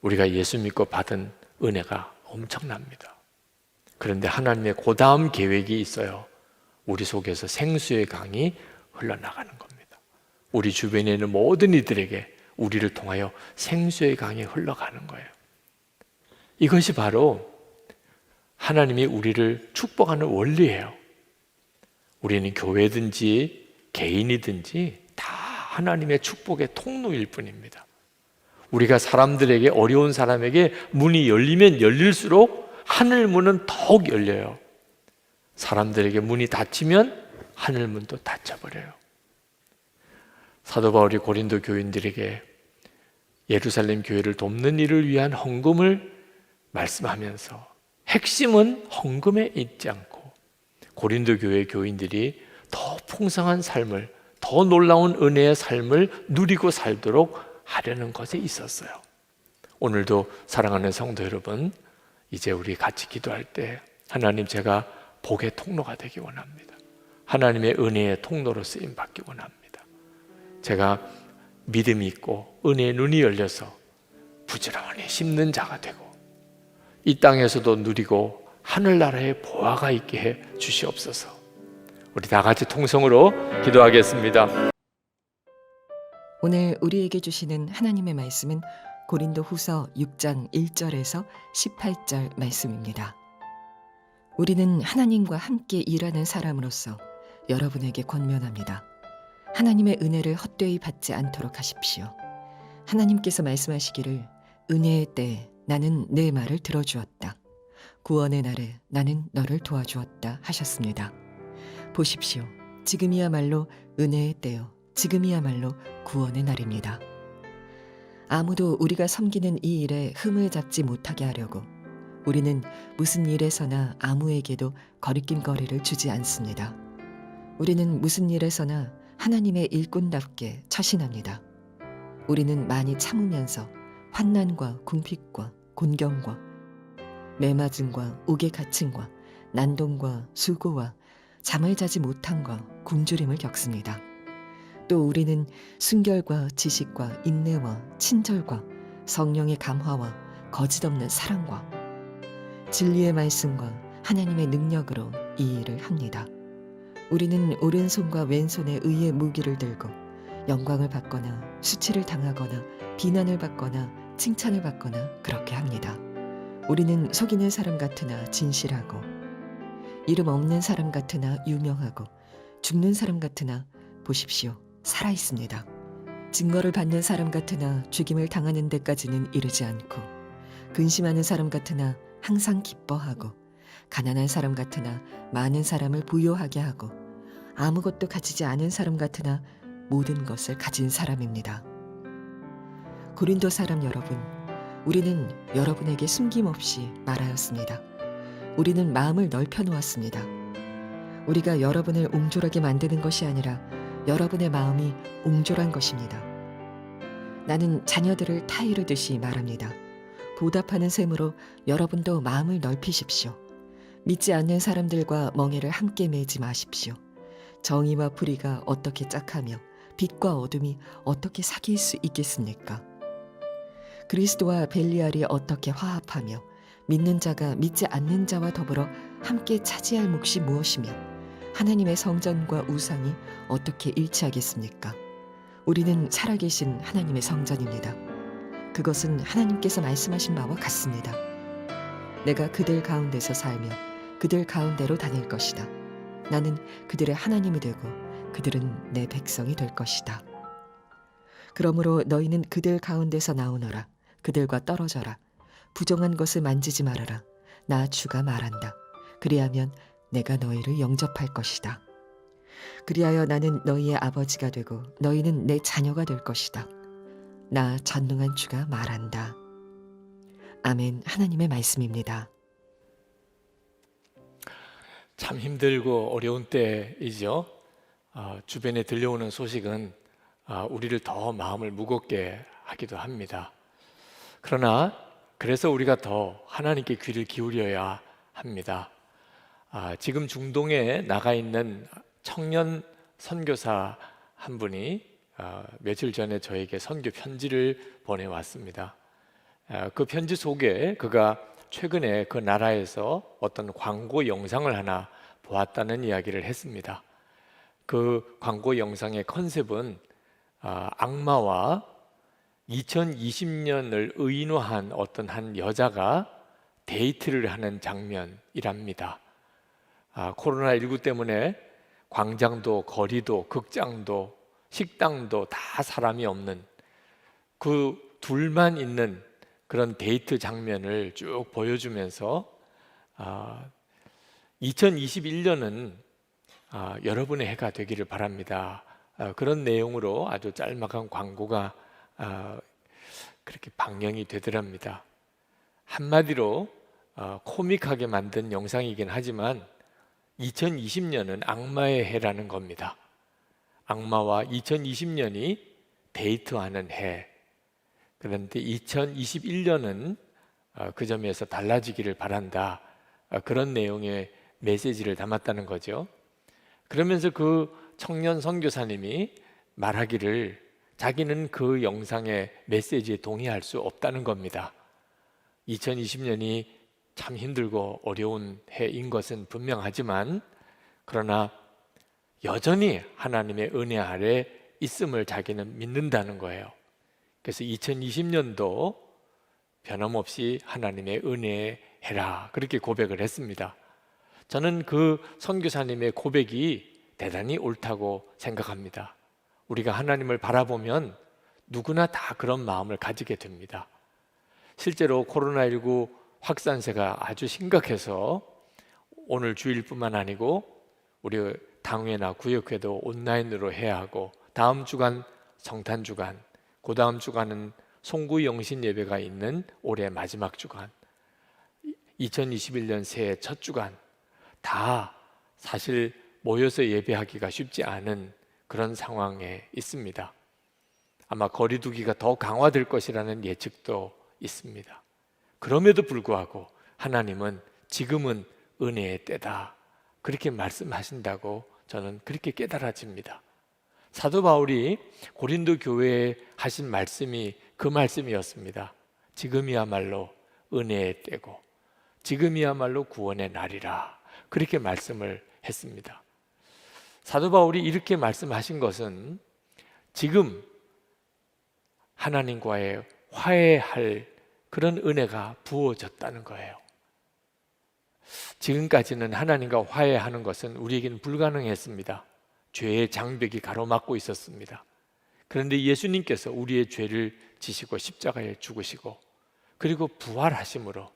우리가 예수 믿고 받은 은혜가 엄청납니다. 그런데 하나님의 고다음 계획이 있어요. 우리 속에서 생수의 강이 흘러나가는 겁니다. 우리 주변에 있는 모든 이들에게 우리를 통하여 생수의 강이 흘러가는 거예요. 이것이 바로 하나님이 우리를 축복하는 원리예요. 우리는 교회든지 개인이든지 다 하나님의 축복의 통로일 뿐입니다. 우리가 사람들에게, 어려운 사람에게 문이 열리면 열릴수록 하늘 문은 더욱 열려요. 사람들에게 문이 닫히면 하늘 문도 닫혀버려요. 사도 바울이 고린도 교인들에게 예루살렘 교회를 돕는 일을 위한 헌금을 말씀하면서 핵심은 헌금에 있지 않고 고린도 교회 교인들이 더 풍성한 삶을, 더 놀라운 은혜의 삶을 누리고 살도록 하려는 것에 있었어요. 오늘도 사랑하는 성도 여러분, 이제 우리 같이 기도할 때 하나님, 제가 복의 통로가 되기 원합니다. 하나님의 은혜의 통로로 쓰임 받기 원합니다. 제가 믿음이 있고 은혜의 눈이 열려서 부지런히 심는 자가 되고 이 땅에서도 누리고 하늘나라의 보화가 있게 해 주시옵소서. 우리 다 같이 통성으로 기도하겠습니다. 오늘 우리에게 주시는 하나님의 말씀은 고린도 후서 6장 1절에서 18절 말씀입니다. 우리는 하나님과 함께 일하는 사람으로서 여러분에게 권면합니다. 하나님의 은혜를 헛되이 받지 않도록 하십시오. 하나님께서 말씀하시기를 은혜의 때에 나는 내 말을 들어주었다. 구원의 날에 나는 너를 도와주었다 하셨습니다. 보십시오. 지금이야말로 은혜의 때요. 지금이야말로 구원의 날입니다. 아무도 우리가 섬기는 이 일에 흠을 잡지 못하게 하려고 우리는 무슨 일에서나 아무에게도 거리낌거리를 주지 않습니다. 우리는 무슨 일에서나 하나님의 일꾼답게 처신합니다. 우리는 많이 참으면서 환난과 궁핍과 곤경과 매맞음과 옥에 갇힘과 난동과 수고와 잠을 자지 못함과 굶주림을 겪습니다. 또 우리는 순결과 지식과 인내와 친절과 성령의 감화와 거짓없는 사랑과 진리의 말씀과 하나님의 능력으로 이 일을 합니다. 우리는 오른손과 왼손에 의의 무기를 들고 영광을 받거나 수치를 당하거나 비난을 받거나 칭찬을 받거나 그렇게 합니다. 우리는 속이는 사람 같으나 진실하고 이름 없는 사람 같으나 유명하고 죽는 사람 같으나 보십시오. 살아 있습니다. 증거를 받는 사람 같으나 죽임을 당하는 데까지는 이르지 않고 근심하는 사람 같으나 항상 기뻐하고 가난한 사람 같으나 많은 사람을 부요하게 하고 아무것도 가지지 않은 사람 같으나 모든 것을 가진 사람입니다. 고린도 사람 여러분, 우리는 여러분에게 숨김없이 말하였습니다. 우리는 마음을 넓혀 놓았습니다. 우리가 여러분을 옹졸하게 만드는 것이 아니라 여러분의 마음이 옹졸한 것입니다. 나는 자녀들을 타이르듯이 말합니다. 보답하는 셈으로 여러분도 마음을 넓히십시오. 믿지 않는 사람들과 멍에를 함께 매지 마십시오. 정의와 불의가 어떻게 짝하며 빛과 어둠이 어떻게 사귈 수 있겠습니까? 그리스도와 벨리알이 어떻게 화합하며 믿는 자가 믿지 않는 자와 더불어 함께 차지할 몫이 무엇이며 하나님의 성전과 우상이 어떻게 일치하겠습니까? 우리는 살아계신 하나님의 성전입니다. 그것은 하나님께서 말씀하신 바와 같습니다. 내가 그들 가운데서 살며 그들 가운데로 다닐 것이다. 나는 그들의 하나님이 되고 그들은 내 백성이 될 것이다. 그러므로 너희는 그들 가운데서 나오너라. 그들과 떨어져라. 부정한 것을 만지지 말아라. 나 주가 말한다. 그리하면 내가 너희를 영접할 것이다. 그리하여 나는 너희의 아버지가 되고 너희는 내 자녀가 될 것이다. 나 전능한 주가 말한다. 아멘. 하나님의 말씀입니다. 참 힘들고 어려운 때이죠. 주변에 들려오는 소식은 우리를 더 마음을 무겁게 하기도 합니다. 그러나 그래서 우리가 더 하나님께 귀를 기울여야 합니다. 지금 중동에 나가 있는 청년 선교사 한 분이 며칠 전에 저에게 선교 편지를 보내왔습니다. 그 편지 속에 그가 최근에 그 나라에서 어떤 광고 영상을 하나 보았다는 이야기를 했습니다. 그 광고 영상의 컨셉은 악마와 2020년을 의인화한 어떤 한 여자가 데이트를 하는 장면이랍니다. 코로나19 때문에 광장도 거리도 극장도 식당도 다 사람이 없는 그 둘만 있는 그런 데이트 장면을 쭉 보여주면서 2021년은 여러분의 해가 되기를 바랍니다. 그런 내용으로 아주 짤막한 광고가 그렇게 방영이 되더랍니다. 한마디로 코믹하게 만든 영상이긴 하지만 2020년은 악마의 해라는 겁니다. 악마와 2020년이 데이트하는 해. 그런데 2021년은 그 점에서 달라지기를 바란다. 그런 내용의 메시지를 담았다는 거죠. 그러면서 그 청년 선교사님이 말하기를 자기는 그 영상의 메시지에 동의할 수 없다는 겁니다. 2020년이 참 힘들고 어려운 해인 것은 분명하지만 그러나 여전히 하나님의 은혜 아래 있음을 자기는 믿는다는 거예요. 그래서 2020년도 변함없이 하나님의 은혜의 해라 그렇게 고백을 했습니다. 저는 그 선교사님의 고백이 대단히 옳다고 생각합니다. 우리가 하나님을 바라보면 누구나 다 그런 마음을 가지게 됩니다. 실제로 코로나19 확산세가 아주 심각해서 오늘 주일뿐만 아니고 우리 당회나 구역회도 온라인으로 해야 하고 다음 주간 성탄 주간, 그 다음 주간은 송구 영신 예배가 있는 올해 마지막 주간, 2021년 새해 첫 주간 다 사실 모여서 예배하기가 쉽지 않은 그런 상황에 있습니다. 아마 거리두기가 더 강화될 것이라는 예측도 있습니다. 그럼에도 불구하고 하나님은 지금은 은혜의 때다 그렇게 말씀하신다고 저는 그렇게 깨달아집니다. 사도 바울이 고린도 교회에 하신 말씀이 그 말씀이었습니다. 지금이야말로 은혜의 때고 지금이야말로 구원의 날이라 그렇게 말씀을 했습니다. 사도 바울이 이렇게 말씀하신 것은 지금 하나님과의 화해할 그런 은혜가 부어졌다는 거예요. 지금까지는 하나님과 화해하는 것은 우리에게는 불가능했습니다. 죄의 장벽이 가로막고 있었습니다. 그런데 예수님께서 우리의 죄를 지시고 십자가에 죽으시고 그리고 부활하심으로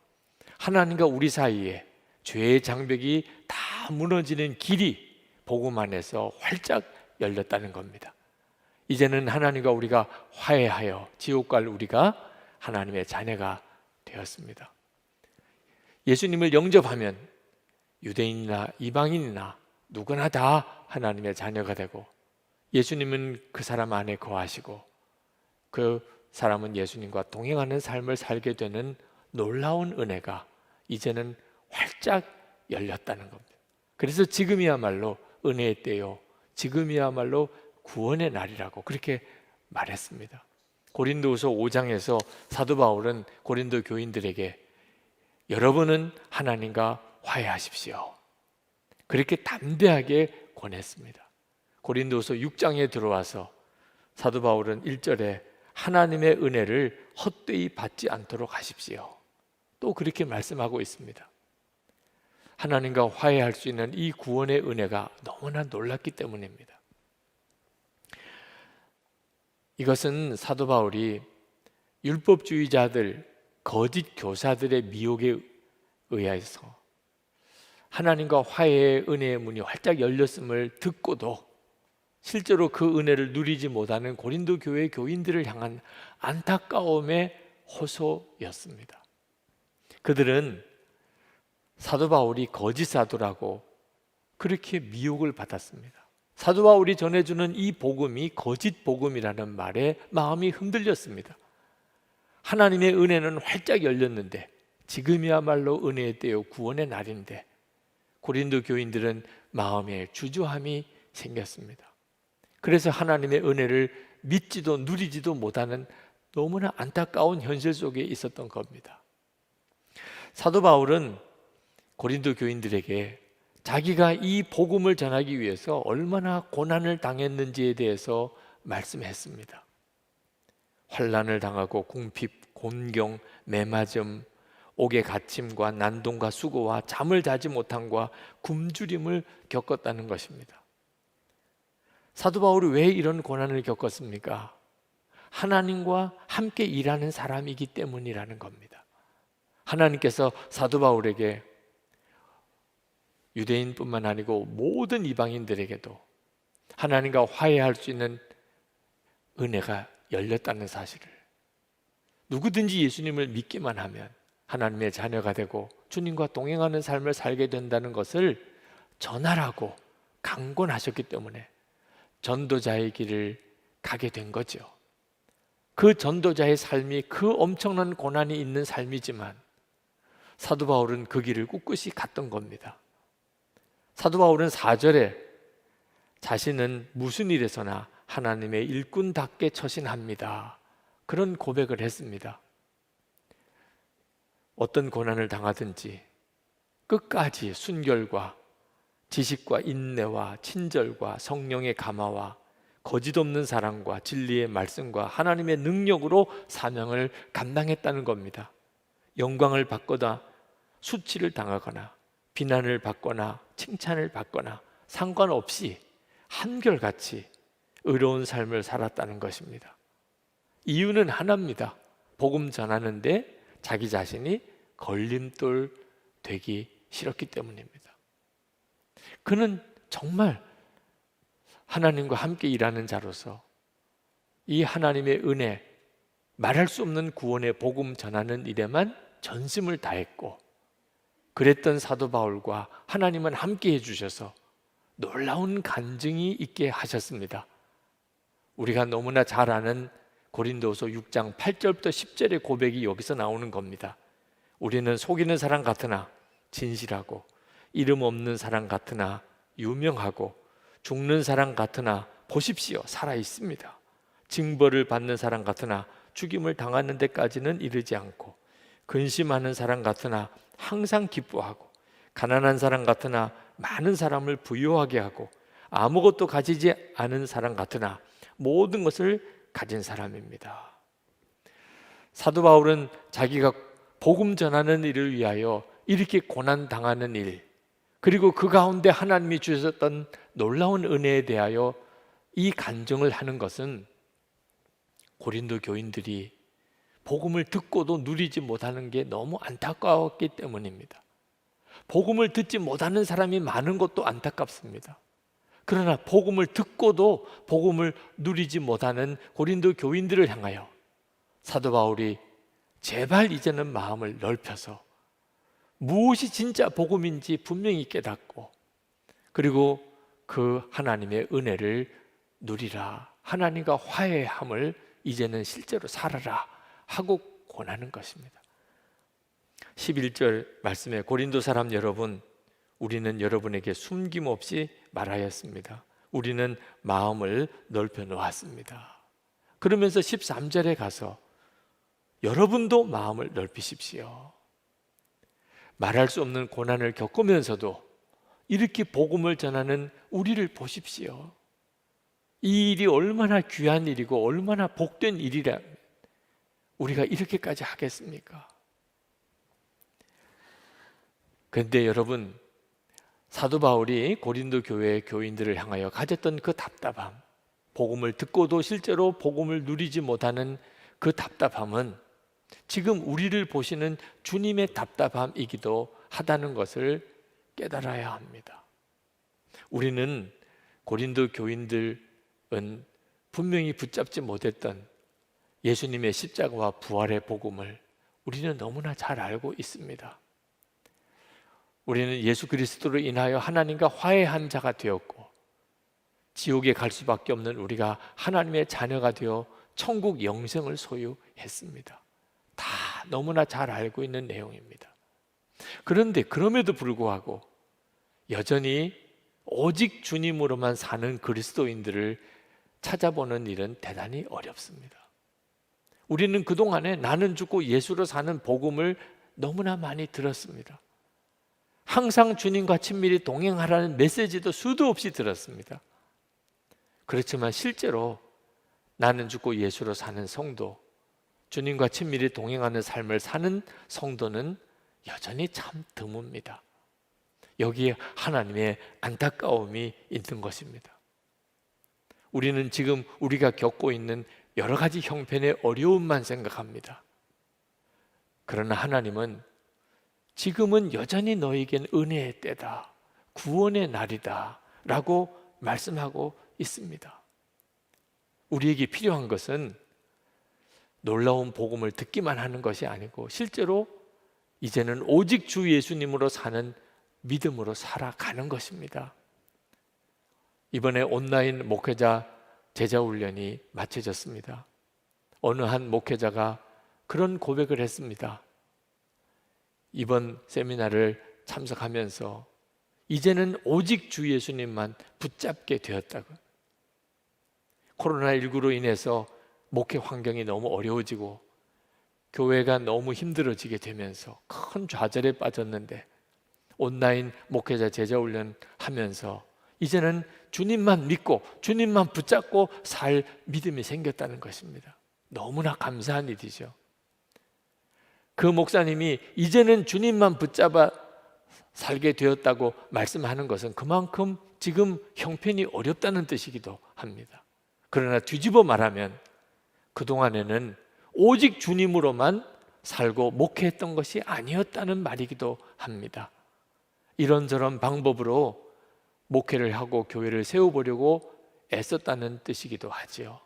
하나님과 우리 사이에 죄의 장벽이 다 무너지는 길이 복음 안에서 활짝 열렸다는 겁니다. 이제는 하나님과 우리가 화해하여 지옥 갈 우리가 하나님의 자녀가 되었습니다. 예수님을 영접하면 유대인이나 이방인이나 누구나 다 하나님의 자녀가 되고 예수님은 그 사람 안에 거하시고 그 사람은 예수님과 동행하는 삶을 살게 되는 놀라운 은혜가 이제는 활짝 열렸다는 겁니다. 그래서 지금이야말로 은혜의 때요 지금이야말로 구원의 날이라고 그렇게 말했습니다. 고린도후서 5장에서 사도 바울은 고린도 교인들에게 여러분은 하나님과 화해하십시오 그렇게 담대하게 권했습니다. 고린도후서 6장에 들어와서 사도 바울은 1절에 하나님의 은혜를 헛되이 받지 않도록 하십시오 또 그렇게 말씀하고 있습니다. 하나님과 화해할 수 있는 이 구원의 은혜가 너무나 놀랍기 때문입니다. 이것은 사도 바울이 율법주의자들, 거짓 교사들의 미혹에 의해서 하나님과 화해의 은혜의 문이 활짝 열렸음을 듣고도 실제로 그 은혜를 누리지 못하는 고린도 교회 교인들을 향한 안타까움의 호소였습니다. 그들은 사도 바울이 거짓 사도라고 그렇게 미혹을 받았습니다. 사도 바울이 전해주는 이 복음이 거짓 복음이라는 말에 마음이 흔들렸습니다. 하나님의 은혜는 활짝 열렸는데 지금이야말로 은혜의 때요 구원의 날인데 고린도 교인들은 마음에 주저함이 생겼습니다. 그래서 하나님의 은혜를 믿지도 누리지도 못하는 너무나 안타까운 현실 속에 있었던 겁니다. 사도 바울은 고린도 교인들에게 자기가 이 복음을 전하기 위해서 얼마나 고난을 당했는지에 대해서 말씀했습니다. 환난을 당하고 궁핍, 곤경, 매맞음, 옥의 갇힘과 난동과 수고와 잠을 자지 못함과 굶주림을 겪었다는 것입니다. 사도 바울이 왜 이런 고난을 겪었습니까? 하나님과 함께 일하는 사람이기 때문이라는 겁니다. 하나님께서 사도 바울에게 유대인뿐만 아니고 모든 이방인들에게도 하나님과 화해할 수 있는 은혜가 열렸다는 사실을, 누구든지 예수님을 믿기만 하면 하나님의 자녀가 되고 주님과 동행하는 삶을 살게 된다는 것을 전하라고 강권하셨기 때문에 전도자의 길을 가게 된 거죠. 그 전도자의 삶이 그 엄청난 고난이 있는 삶이지만 사도 바울은 그 길을 꿋꿋이 갔던 겁니다. 사도 바울은 4절에 자신은 무슨 일에서나 하나님의 일꾼답게 처신합니다. 그런 고백을 했습니다. 어떤 고난을 당하든지 끝까지 순결과 지식과 인내와 친절과 성령의 감화와 거짓 없는 사랑과 진리의 말씀과 하나님의 능력으로 사명을 감당했다는 겁니다. 영광을 받거나 수치를 당하거나 비난을 받거나 칭찬을 받거나 상관없이 한결같이 의로운 삶을 살았다는 것입니다. 이유는 하나입니다. 복음 전하는데 자기 자신이 걸림돌 되기 싫었기 때문입니다. 그는 정말 하나님과 함께 일하는 자로서 이 하나님의 은혜, 말할 수 없는 구원의 복음 전하는 일에만 전심을 다했고, 그랬던 사도 바울과 하나님은 함께 해주셔서 놀라운 간증이 있게 하셨습니다. 우리가 너무나 잘 아는 고린도후서 6장 8절부터 10절의 고백이 여기서 나오는 겁니다. 우리는 속이는 사람 같으나 진실하고, 이름 없는 사람 같으나 유명하고, 죽는 사람 같으나 보십시오, 살아 있습니다. 징벌을 받는 사람 같으나 죽임을 당하는 데까지는 이르지 않고, 근심하는 사람 같으나 항상 기뻐하고, 가난한 사람 같으나 많은 사람을 부유하게 하고, 아무것도 가지지 않은 사람 같으나 모든 것을 가진 사람입니다. 사도 바울은 자기가 복음 전하는 일을 위하여 이렇게 고난 당하는 일, 그리고 그 가운데 하나님이 주셨던 놀라운 은혜에 대하여 이 간증을 하는 것은 고린도 교인들이 복음을 듣고도 누리지 못하는 게 너무 안타까웠기 때문입니다. 복음을 듣지 못하는 사람이 많은 것도 안타깝습니다. 그러나 복음을 듣고도 복음을 누리지 못하는 고린도 교인들을 향하여 사도 바울이 제발 이제는 마음을 넓혀서 무엇이 진짜 복음인지 분명히 깨닫고, 그리고 그 하나님의 은혜를 누리라, 하나님과 화해함을 이제는 실제로 살아라 하고 권하는 것입니다. 11절 말씀에 고린도 사람 여러분, 우리는 여러분에게 숨김없이 말하였습니다. 우리는 마음을 넓혀 놓았습니다. 그러면서 13절에 가서 여러분도 마음을 넓히십시오. 말할 수 없는 고난을 겪으면서도 이렇게 복음을 전하는 우리를 보십시오. 이 일이 얼마나 귀한 일이고 얼마나 복된 일이라 우리가 이렇게까지 하겠습니까? 그런데 여러분, 사도 바울이 고린도 교회의 교인들을 향하여 가졌던 그 답답함, 복음을 듣고도 실제로 복음을 누리지 못하는 그 답답함은 지금 우리를 보시는 주님의 답답함이기도 하다는 것을 깨달아야 합니다. 우리는 고린도 교인들은 분명히 붙잡지 못했던 예수님의 십자가와 부활의 복음을 우리는 너무나 잘 알고 있습니다. 우리는 예수 그리스도로 인하여 하나님과 화해한 자가 되었고, 지옥에 갈 수밖에 없는 우리가 하나님의 자녀가 되어 천국 영생을 소유했습니다. 다 너무나 잘 알고 있는 내용입니다. 그런데 그럼에도 불구하고 여전히 오직 주님으로만 사는 그리스도인들을 찾아보는 일은 대단히 어렵습니다. 우리는 그동안에 나는 죽고 예수로 사는 복음을 너무나 많이 들었습니다. 항상 주님과 친밀히 동행하라는 메시지도 수도 없이 들었습니다. 그렇지만 실제로 나는 죽고 예수로 사는 성도, 주님과 친밀히 동행하는 삶을 사는 성도는 여전히 참 드뭅니다. 여기에 하나님의 안타까움이 있는 것입니다. 우리는 지금 우리가 겪고 있는 여러 가지 형편의 어려움만 생각합니다. 그러나 하나님은 지금은 여전히 너에겐 은혜의 때다, 구원의 날이다 라고 말씀하고 있습니다. 우리에게 필요한 것은 놀라운 복음을 듣기만 하는 것이 아니고 실제로 이제는 오직 주 예수님으로 사는 믿음으로 살아가는 것입니다. 이번에 온라인 목회자 제자 훈련이 마쳐졌습니다. 어느 한 목회자가 그런 고백을 했습니다. 이번 세미나를 참석하면서 이제는 오직 주 예수님만 붙잡게 되었다고. 코로나19로 인해서 목회 환경이 너무 어려워지고 교회가 너무 힘들어지게 되면서 큰 좌절에 빠졌는데 온라인 목회자 제자 훈련 하면서 이제는 주님만 믿고 주님만 붙잡고 살 믿음이 생겼다는 것입니다. 너무나 감사한 일이죠. 그 목사님이 이제는 주님만 붙잡아 살게 되었다고 말씀하는 것은 그만큼 지금 형편이 어렵다는 뜻이기도 합니다. 그러나 뒤집어 말하면 그동안에는 오직 주님으로만 살고 목회했던 것이 아니었다는 말이기도 합니다. 이런저런 방법으로 목회를 하고 교회를 세워보려고 애썼다는 뜻이기도 하지요.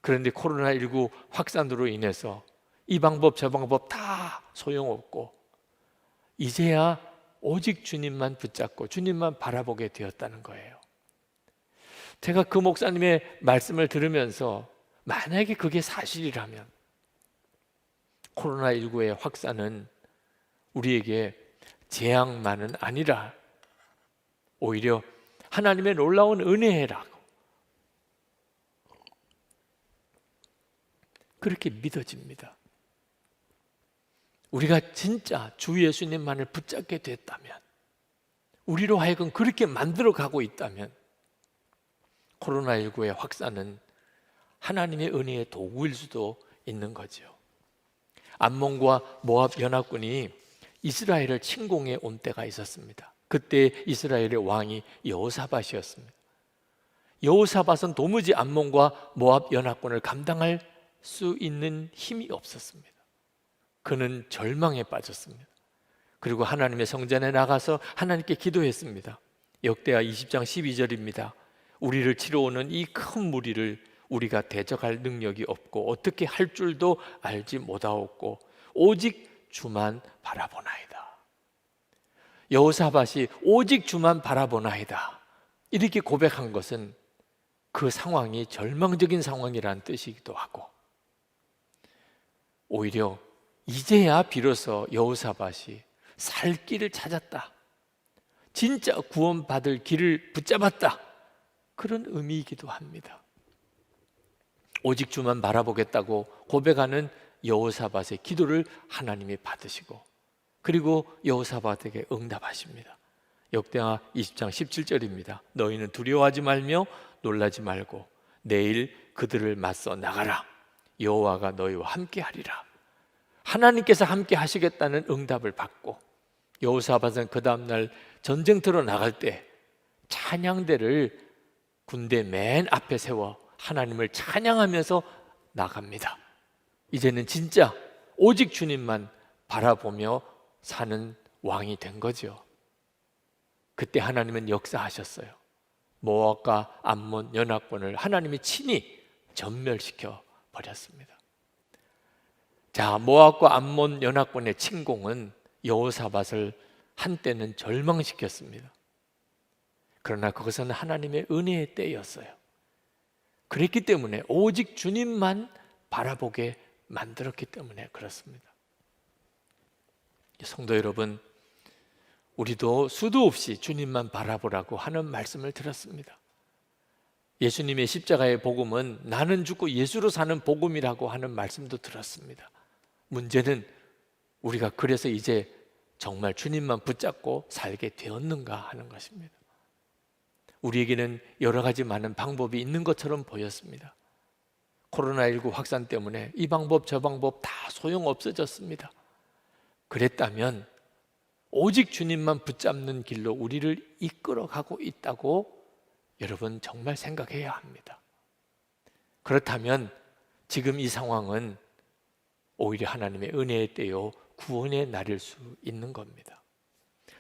그런데 코로나19 확산으로 인해서 이 방법 저 방법 다 소용없고 이제야 오직 주님만 붙잡고 주님만 바라보게 되었다는 거예요. 제가 그 목사님의 말씀을 들으면서 만약에 그게 사실이라면 코로나19의 확산은 우리에게 재앙만은 아니라 오히려 하나님의 놀라운 은혜라고 그렇게 믿어집니다. 우리가 진짜 주 예수님만을 붙잡게 됐다면, 우리로 하여금 그렇게 만들어가고 있다면 코로나19의 확산은 하나님의 은혜의 도구일 수도 있는 거죠. 암몬과 모압 연합군이 이스라엘을 침공해 온 때가 있었습니다. 그때 이스라엘의 왕이 여호사밧이었습니다. 여호사밧은 도무지 암몬과 모압 연합군을 감당할 수 있는 힘이 없었습니다. 그는 절망에 빠졌습니다. 그리고 하나님의 성전에 나가서 하나님께 기도했습니다. 역대하 20장 12절입니다. 우리를 치러 오는 이 큰 무리를 우리가 대적할 능력이 없고 어떻게 할 줄도 알지 못하옵고 오직 주만 바라보나이다. 여호사밧이 오직 주만 바라보나이다 이렇게 고백한 것은 그 상황이 절망적인 상황이라는 뜻이기도 하고, 오히려 이제야 비로소 여호사밧이 살 길을 찾았다, 진짜 구원받을 길을 붙잡았다, 그런 의미이기도 합니다. 오직 주만 바라보겠다고 고백하는 여호사밧의 기도를 하나님이 받으시고, 그리고 여호사밧에게 응답하십니다. 역대하 20장 17절입니다. 너희는 두려워하지 말며 놀라지 말고 내일 그들을 맞서 나가라. 여호와가 너희와 함께 하리라. 하나님께서 함께 하시겠다는 응답을 받고, 여호사밧은 그 다음날 전쟁터로 나갈 때 찬양대를 군대 맨 앞에 세워 하나님을 찬양하면서 나갑니다. 이제는 진짜 오직 주님만 바라보며 사는 왕이 된 거죠. 그때 하나님은 역사하셨어요. 모압과 암몬 연합군을 하나님이 친히 전멸시켜 버렸습니다. 자, 모압과 암몬 연합군의 침공은 여호사밧을 한때는 절망시켰습니다. 그러나 그것은 하나님의 은혜의 때였어요. 그랬기 때문에 오직 주님만 바라보게 만들었기 때문에 그렇습니다. 성도 여러분, 우리도 수도 없이 주님만 바라보라고 하는 말씀을 들었습니다. 예수님의 십자가의 복음은 나는 죽고 예수로 사는 복음이라고 하는 말씀도 들었습니다. 문제는 우리가 그래서 이제 정말 주님만 붙잡고 살게 되었는가 하는 것입니다. 우리에게는 여러 가지 많은 방법이 있는 것처럼 보였습니다. 코로나19 확산 때문에 이 방법 저 방법 다 소용없어졌습니다. 그랬다면 오직 주님만 붙잡는 길로 우리를 이끌어가고 있다고 여러분 정말 생각해야 합니다. 그렇다면 지금 이 상황은 오히려 하나님의 은혜의 때요 구원의 날일 수 있는 겁니다.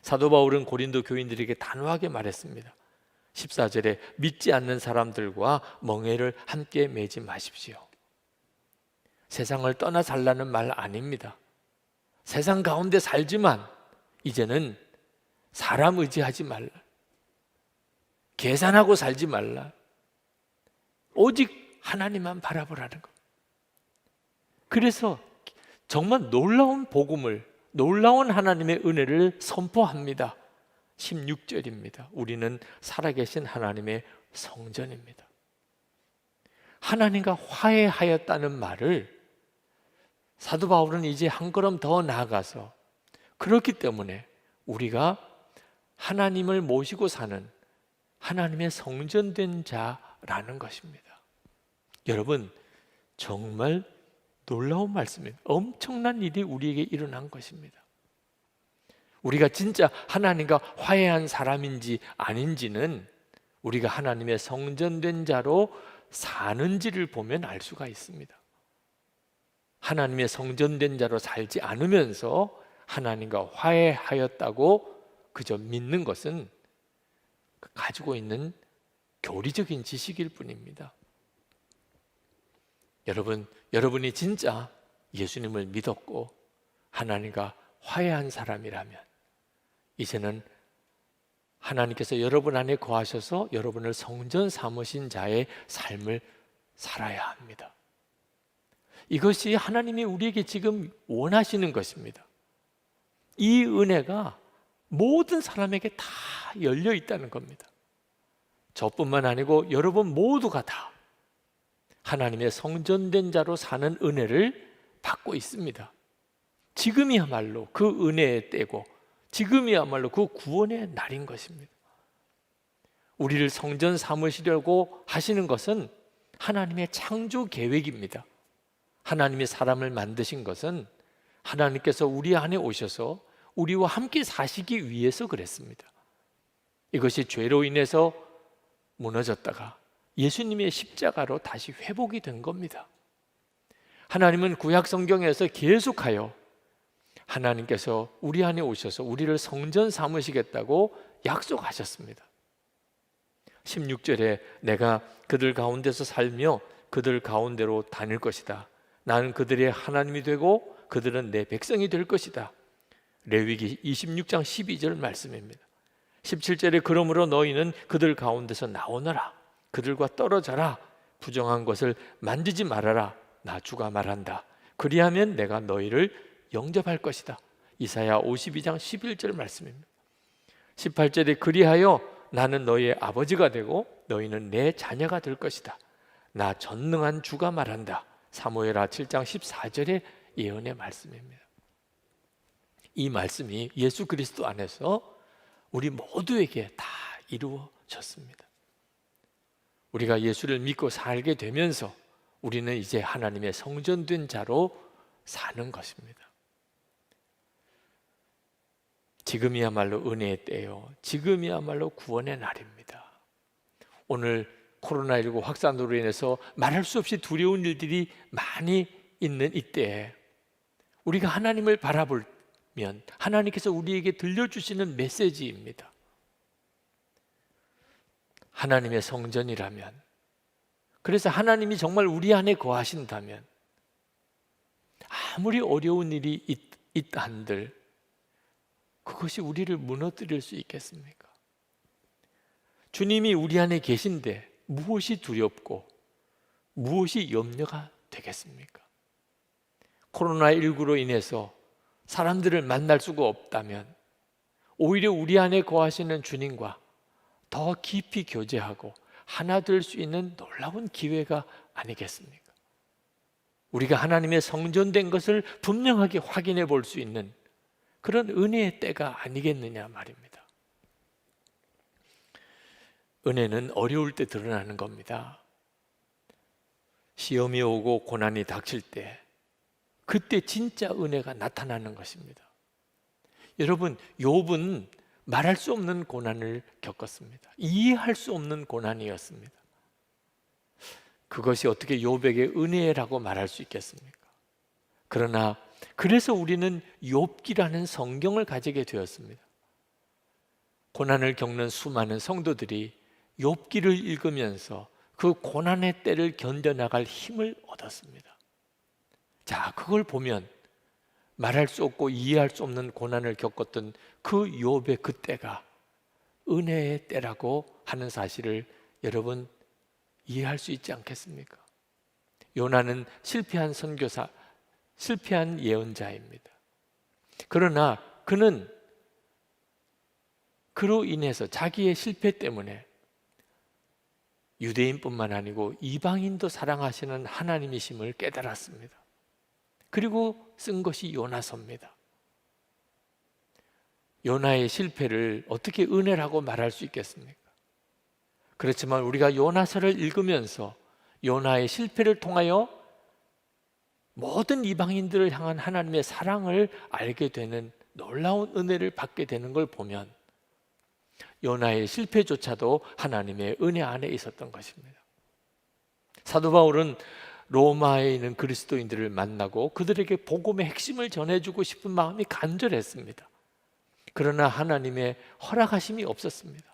사도 바울은 고린도 교인들에게 단호하게 말했습니다. 14절에 믿지 않는 사람들과 멍에를 함께 매지 마십시오. 세상을 떠나 살라는 말 아닙니다. 세상 가운데 살지만 이제는 사람 의지하지 말라. 계산하고 살지 말라. 오직 하나님만 바라보라는 것. 그래서 정말 놀라운 복음을, 놀라운 하나님의 은혜를 선포합니다. 16절입니다. 우리는 살아계신 하나님의 성전입니다. 하나님과 화해하였다는 말을 사도 바울은 이제 한 걸음 더 나아가서, 그렇기 때문에 우리가 하나님을 모시고 사는 하나님의 성전된 자라는 것입니다. 여러분, 정말 놀라운 말씀입니다. 엄청난 일이 우리에게 일어난 것입니다. 우리가 진짜 하나님과 화해한 사람인지 아닌지는 우리가 하나님의 성전된 자로 사는지를 보면 알 수가 있습니다. 하나님의 성전된 자로 살지 않으면서 하나님과 화해하였다고 그저 믿는 것은 가지고 있는 교리적인 지식일 뿐입니다. 여러분이 진짜 예수님을 믿었고 하나님과 화해한 사람이라면 이제는 하나님께서 여러분 안에 거하셔서 여러분을 성전 삼으신 자의 삶을 살아야 합니다. 이것이 하나님이 우리에게 지금 원하시는 것입니다. 이 은혜가 모든 사람에게 다 열려 있다는 겁니다. 저뿐만 아니고 여러분 모두가 다 하나님의 성전된 자로 사는 은혜를 받고 있습니다. 지금이야말로 그 은혜의 때고 지금이야말로 그 구원의 날인 것입니다. 우리를 성전 삼으시려고 하시는 것은 하나님의 창조 계획입니다. 하나님이 사람을 만드신 것은 하나님께서 우리 안에 오셔서 우리와 함께 사시기 위해서 그랬습니다. 이것이 죄로 인해서 무너졌다가 예수님의 십자가로 다시 회복이 된 겁니다. 하나님은 구약 성경에서 계속하여 하나님께서 우리 안에 오셔서 우리를 성전 삼으시겠다고 약속하셨습니다. 16절에 내가 그들 가운데서 살며 그들 가운데로 다닐 것이다. 나는 그들의 하나님이 되고 그들은 내 백성이 될 것이다. 레위기 26장 12절 말씀입니다. 17절에 그러므로 너희는 그들 가운데서 나오너라. 그들과 떨어져라. 부정한 것을 만지지 말아라. 나 주가 말한다. 그리하면 내가 너희를 영접할 것이다. 이사야 52장 11절 말씀입니다. 18절에 그리하여 나는 너희의 아버지가 되고 너희는 내 자녀가 될 것이다. 나 전능한 주가 말한다. 사무엘하 7장 14절의 예언의 말씀입니다. 이 말씀이 예수 그리스도 안에서 우리 모두에게 다 이루어졌습니다. 우리가 예수를 믿고 살게 되면서 우리는 이제 하나님의 성전된 자로 사는 것입니다. 지금이야말로 은혜의 때요, 지금이야말로 구원의 날입니다. 오늘 코로나19 확산으로 인해서 말할 수 없이 두려운 일들이 많이 있는 이때에 우리가 하나님을 바라보면 하나님께서 우리에게 들려주시는 메시지입니다. 하나님의 성전이라면, 그래서 하나님이 정말 우리 안에 거하신다면 아무리 어려운 일이 있다 한들 그것이 우리를 무너뜨릴 수 있겠습니까? 주님이 우리 안에 계신데 무엇이 두렵고 무엇이 염려가 되겠습니까? 코로나19로 인해서 사람들을 만날 수가 없다면 오히려 우리 안에 거하시는 주님과 더 깊이 교제하고 하나 될 수 있는 놀라운 기회가 아니겠습니까? 우리가 하나님의 성전된 것을 분명하게 확인해 볼 수 있는 그런 은혜의 때가 아니겠느냐 말입니다. 은혜는 어려울 때 드러나는 겁니다. 시험이 오고 고난이 닥칠 때, 그때 진짜 은혜가 나타나는 것입니다. 여러분, 욥은 말할 수 없는 고난을 겪었습니다. 이해할 수 없는 고난이었습니다. 그것이 어떻게 욥에게 은혜라고 말할 수 있겠습니까? 그러나 그래서 우리는 욥기라는 성경을 가지게 되었습니다. 고난을 겪는 수많은 성도들이 욥기를 읽으면서 그 고난의 때를 견뎌나갈 힘을 얻었습니다. 자, 그걸 보면 말할 수 없고 이해할 수 없는 고난을 겪었던 그 욥의 그때가 은혜의 때라고 하는 사실을 여러분 이해할 수 있지 않겠습니까? 요나는 실패한 선교사, 실패한 예언자입니다. 그러나 그는 그로 인해서 자기의 실패 때문에 유대인뿐만 아니고 이방인도 사랑하시는 하나님이심을 깨달았습니다. 그리고 쓴 것이 요나서입니다. 요나의 실패를 어떻게 은혜라고 말할 수 있겠습니까? 그렇지만 우리가 요나서를 읽으면서 요나의 실패를 통하여 모든 이방인들을 향한 하나님의 사랑을 알게 되는 놀라운 은혜를 받게 되는 걸 보면 요나의 실패조차도 하나님의 은혜 안에 있었던 것입니다. 사도 바울은 로마에 있는 그리스도인들을 만나고 그들에게 복음의 핵심을 전해주고 싶은 마음이 간절했습니다. 그러나 하나님의 허락하심이 없었습니다.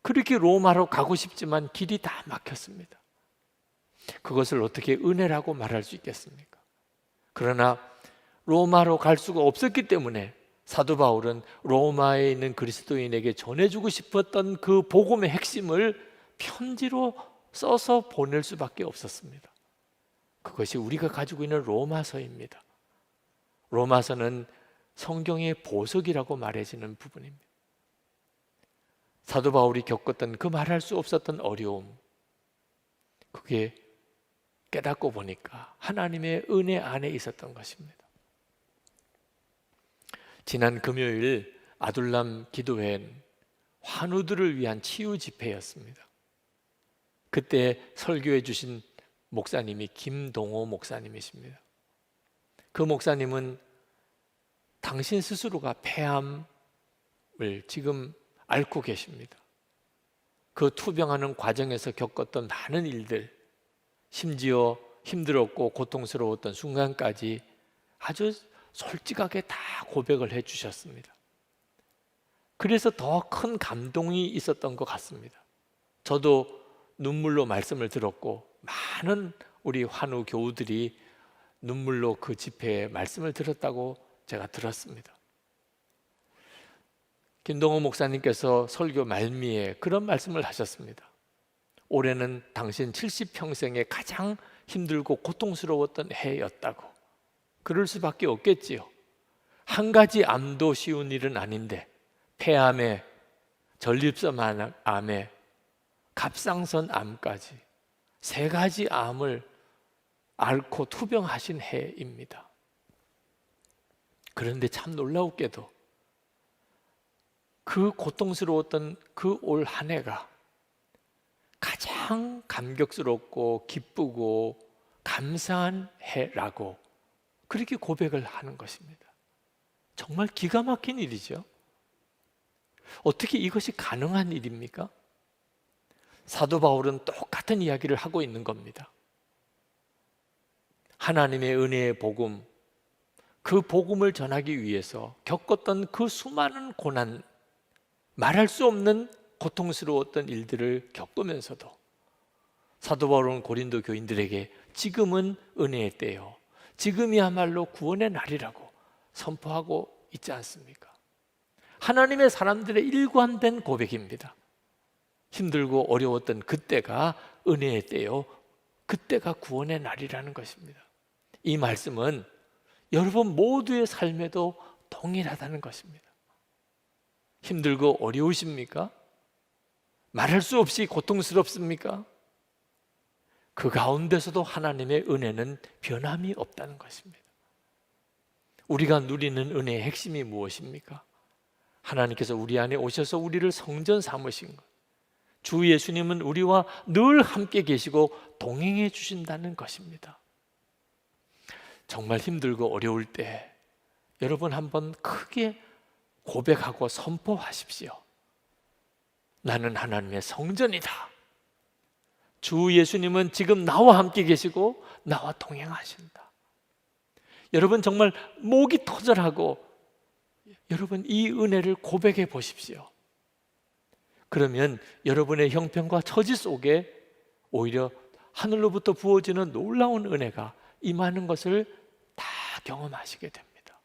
그렇게 로마로 가고 싶지만 길이 다 막혔습니다. 그것을 어떻게 은혜라고 말할 수 있겠습니까? 그러나 로마로 갈 수가 없었기 때문에 사도 바울은 로마에 있는 그리스도인에게 전해주고 싶었던 그 복음의 핵심을 편지로 써서 보낼 수밖에 없었습니다. 그것이 우리가 가지고 있는 로마서입니다. 로마서는 성경의 보석이라고 말해지는 부분입니다. 사도 바울이 겪었던 그 말할 수 없었던 어려움, 그게 깨닫고 보니까 하나님의 은혜 안에 있었던 것입니다. 지난 금요일 아둘람 기도회는 환우들을 위한 치유 집회였습니다. 그때 설교해 주신 목사님이 김동호 목사님이십니다. 그 목사님은 당신 스스로가 폐암을 지금 앓고 계십니다. 그 투병하는 과정에서 겪었던 많은 일들, 심지어 힘들었고 고통스러웠던 순간까지 아주 솔직하게 다 고백을 해 주셨습니다. 그래서 더 큰 감동이 있었던 것 같습니다. 저도 눈물로 말씀을 들었고 많은 우리 환우 교우들이 눈물로 그 집회에 말씀을 들었다고 제가 들었습니다. 김동호 목사님께서 설교 말미에 그런 말씀을 하셨습니다. 올해는 당신 70평생에 가장 힘들고 고통스러웠던 해였다고. 그럴 수밖에 없겠지요. 한 가지 암도 쉬운 일은 아닌데 폐암에 전립선 암에 갑상선 암까지 3가지 암을 앓고 투병하신 해입니다. 그런데 참 놀라웠게도 그 고통스러웠던 그 올 한 해가 가장 감격스럽고 기쁘고 감사한 해라고 그렇게 고백을 하는 것입니다. 정말 기가 막힌 일이죠. 어떻게 이것이 가능한 일입니까? 사도 바울은 똑같은 이야기를 하고 있는 겁니다. 하나님의 은혜의 복음, 그 복음을 전하기 위해서 겪었던 그 수많은 고난, 말할 수 없는 고통스러웠던 일들을 겪으면서도 사도 바울은 고린도 교인들에게 지금은 은혜의 때요, 지금이야말로 구원의 날이라고 선포하고 있지 않습니까? 하나님의 사람들의 일관된 고백입니다. 힘들고 어려웠던 그때가 은혜의 때요, 그때가 구원의 날이라는 것입니다. 이 말씀은 여러분 모두의 삶에도 동일하다는 것입니다. 힘들고 어려우십니까? 말할 수 없이 고통스럽습니까? 그 가운데서도 하나님의 은혜는 변함이 없다는 것입니다. 우리가 누리는 은혜의 핵심이 무엇입니까? 하나님께서 우리 안에 오셔서 우리를 성전 삼으신 것, 주 예수님은 우리와 늘 함께 계시고 동행해 주신다는 것입니다. 정말 힘들고 어려울 때 여러분 한번 크게 고백하고 선포하십시오. 나는 하나님의 성전이다. 주 예수님은 지금 나와 함께 계시고 나와 동행하신다. 여러분 정말 목이 터져라고 여러분 이 은혜를 고백해 보십시오. 그러면 여러분의 형편과 처지 속에 오히려 하늘로부터 부어지는 놀라운 은혜가 임하는 것을 다 경험하시게 됩니다.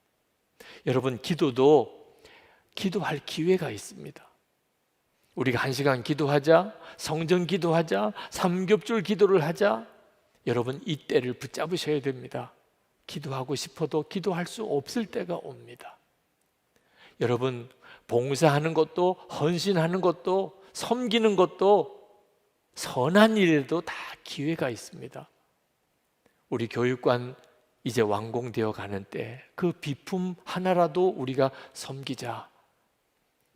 여러분, 기도도 기도할 기회가 있습니다. 우리가 1시간 기도하자, 성전 기도하자, 삼겹줄 기도를 하자, 여러분 이 때를 붙잡으셔야 됩니다. 기도하고 싶어도 기도할 수 없을 때가 옵니다. 여러분, 봉사하는 것도, 헌신하는 것도, 섬기는 것도, 선한 일에도 다 기회가 있습니다. 우리 교육관 이제 완공되어 가는 때 그 비품 하나라도 우리가 섬기자.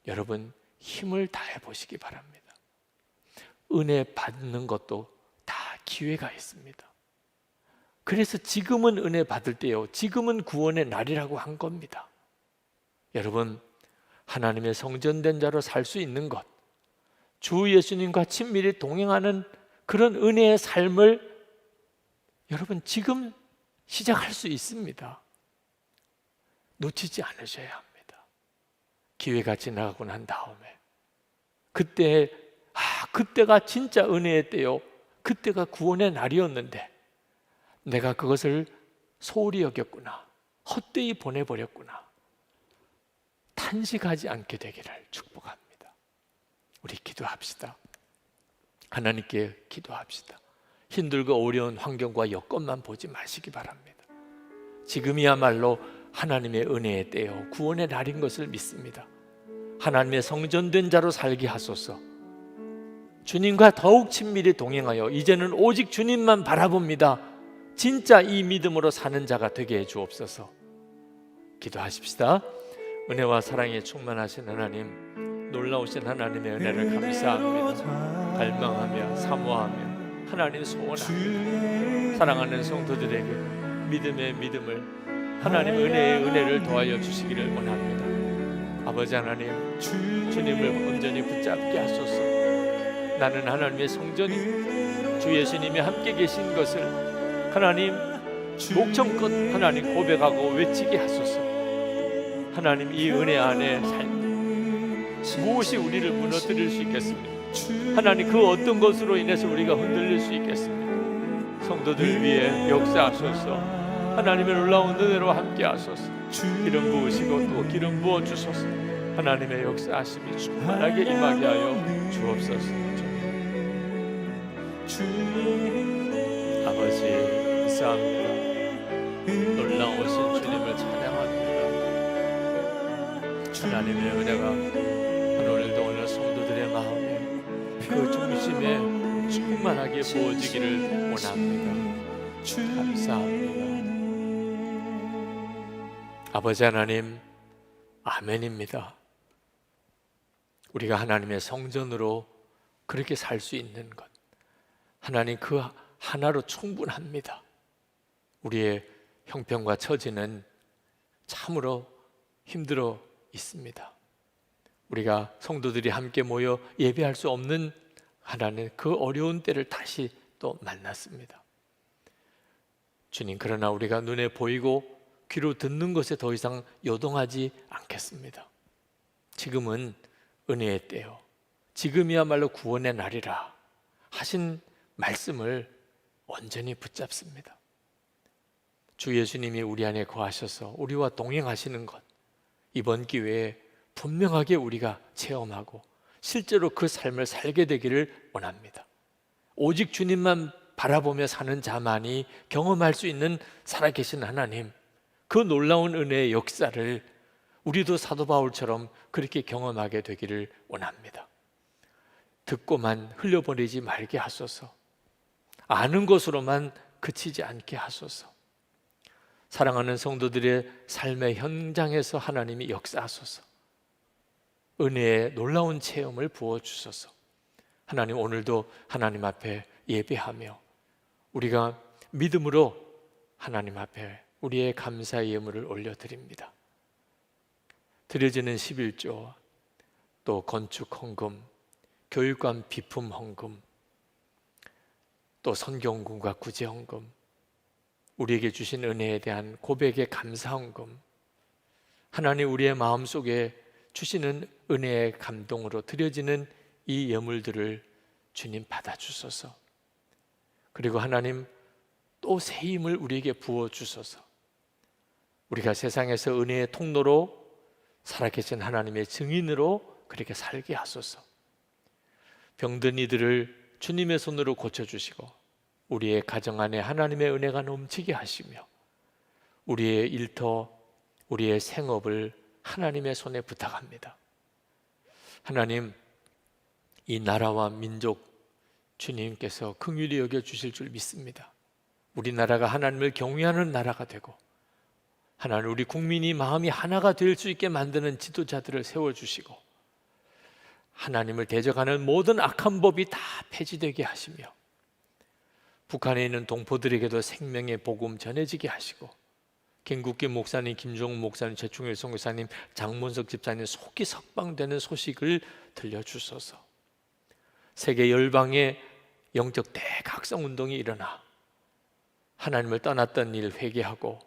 여러분, 힘을 다해 보시기 바랍니다. 은혜 받는 것도 다 기회가 있습니다. 그래서 지금은 은혜 받을 때요, 지금은 구원의 날이라고 한 겁니다. 여러분, 하나님의 성전된 자로 살 수 있는 것, 주 예수님과 친밀히 동행하는 그런 은혜의 삶을 여러분 지금 시작할 수 있습니다. 놓치지 않으셔야 합니다. 기회가 지나가고 난 다음에 그때가 진짜 은혜의 때요, 그때가 구원의 날이었는데 내가 그것을 소홀히 여겼구나, 헛되이 보내버렸구나, 탄식하지 않게 되기를 축복합니다. 우리 기도합시다. 하나님께 기도합시다. 힘들고 어려운 환경과 여건만 보지 마시기 바랍니다. 지금이야말로 하나님의 은혜의 때요, 구원의 날인 것을 믿습니다. 하나님의 성전된 자로 살게 하소서. 주님과 더욱 친밀히 동행하여 이제는 오직 주님만 바라봅니다. 진짜 이 믿음으로 사는 자가 되게 해 주옵소서. 기도하십시다. 은혜와 사랑에 충만하신 하나님, 놀라우신 하나님의 은혜를 감사합니다. 갈망하며 사모하며 하나님 소원합니다. 사랑하는 성도들에게 믿음의 믿음을, 하나님 은혜의 은혜를 더하여 주시기를 원합니다. 아버지 하나님, 주님을 온전히 붙잡게 하소서. 나는 하나님의 성전이 주 예수님이 함께 계신 것을 하나님 목청껏 하나님 고백하고 외치게 하소서. 하나님, 이 은혜 안에 무엇이 우리를 무너뜨릴 수 있겠습니까? 하나님, 그 어떤 것으로 인해서 우리가 흔들릴 수 있겠습니까? 성도들 위해 역사하소서. 하나님의 놀라운 은혜로 함께 하소서. 기름 부으시고 또 기름 부어 주소서. 하나님의 역사하심이 충만하게 임하게 하여 주옵소서. 아버지, 감사합니다. 놀라우신 주님을 찬양합니다. 하나님의 은혜가 오늘 성도들의 마음에 그 중심에 충만하게 부어지기를 원합니다. 감사합니다. 아버지 하나님, 아멘입니다. 우리가 하나님의 성전으로 그렇게 살 수 있는 것, 하나님 그 하나로 충분합니다. 우리의 형편과 처지는 참으로 힘들어 있습니다. 우리가 성도들이 함께 모여 예배할 수 없는 하나님 그 어려운 때를 다시 또 만났습니다. 주님, 그러나 우리가 눈에 보이고 귀로 듣는 것에 더 이상 요동하지 않겠습니다. 지금은 은혜의 때요, 지금이야말로 구원의 날이라 하신 말씀을 온전히 붙잡습니다. 주 예수님이 우리 안에 거하셔서 우리와 동행하시는 것, 이번 기회에 분명하게 우리가 체험하고 실제로 그 삶을 살게 되기를 원합니다. 오직 주님만 바라보며 사는 자만이 경험할 수 있는 살아계신 하나님, 그 놀라운 은혜의 역사를 우리도 사도 바울처럼 그렇게 경험하게 되기를 원합니다. 듣고만 흘려보내지 말게 하소서. 아는 것으로만 그치지 않게 하소서. 사랑하는 성도들의 삶의 현장에서 하나님이 역사하소서. 은혜의 놀라운 체험을 부어주소서. 하나님, 오늘도 하나님 앞에 예배하며 우리가 믿음으로 하나님 앞에 우리의 감사의 예물을 올려드립니다. 드려지는 11조, 또 건축 헌금, 교육관 비품 헌금, 또 선경금과 구제 헌금, 우리에게 주신 은혜에 대한 고백의 감사 헌금, 하나님 우리의 마음속에 주시는 은혜의 감동으로 드려지는 이 예물들을 주님 받아주소서. 그리고 하나님 또 새 힘을 우리에게 부어주소서. 우리가 세상에서 은혜의 통로로 살아계신 하나님의 증인으로 그렇게 살게 하소서. 병든 이들을 주님의 손으로 고쳐주시고 우리의 가정 안에 하나님의 은혜가 넘치게 하시며 우리의 일터, 우리의 생업을 하나님의 손에 부탁합니다. 하나님, 이 나라와 민족 주님께서 긍휼히 여겨주실 줄 믿습니다. 우리나라가 하나님을 경외하는 나라가 되고 하나님, 우리 국민이 마음이 하나가 될 수 있게 만드는 지도자들을 세워주시고 하나님을 대적하는 모든 악한 법이 다 폐지되게 하시며 북한에 있는 동포들에게도 생명의 복음 전해지게 하시고 김국기 목사님, 김종욱 목사님, 최충일 선교사님, 장문석 집사님 속이 석방되는 소식을 들려주소서. 세계 열방의 영적 대각성 운동이 일어나 하나님을 떠났던 일 회개하고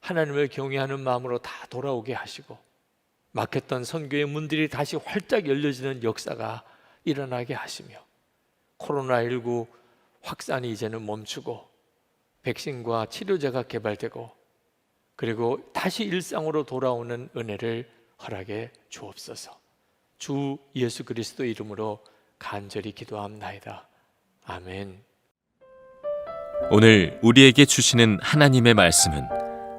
하나님을 경외하는 마음으로 다 돌아오게 하시고 막혔던 선교의 문들이 다시 활짝 열려지는 역사가 일어나게 하시며 코로나19 확산이 이제는 멈추고 백신과 치료제가 개발되고 그리고 다시 일상으로 돌아오는 은혜를 허락해 주옵소서. 주 예수 그리스도 이름으로 간절히 기도합나이다. 아멘. 오늘 우리에게 주시는 하나님의 말씀은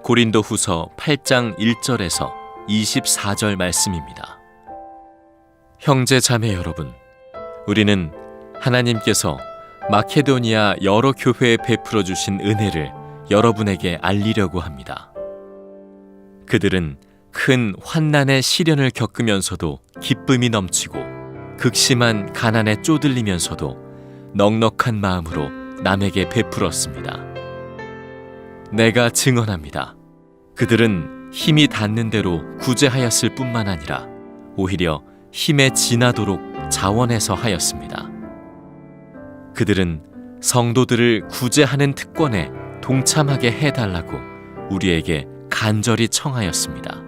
고린도후서 8장 1절에서 24절 말씀입니다. 형제 자매 여러분, 우리는 하나님께서 마케도니아 여러 교회에 베풀어 주신 은혜를 여러분에게 알리려고 합니다. 그들은 큰 환난의 시련을 겪으면서도 기쁨이 넘치고 극심한 가난에 쪼들리면서도 넉넉한 마음으로 남에게 베풀었습니다. 내가 증언합니다. 그들은 힘이 닿는 대로 구제하였을 뿐만 아니라 오히려 힘에 지나도록 자원해서 하였습니다. 그들은 성도들을 구제하는 특권에 동참하게 해달라고 우리에게 간절히 청하였습니다.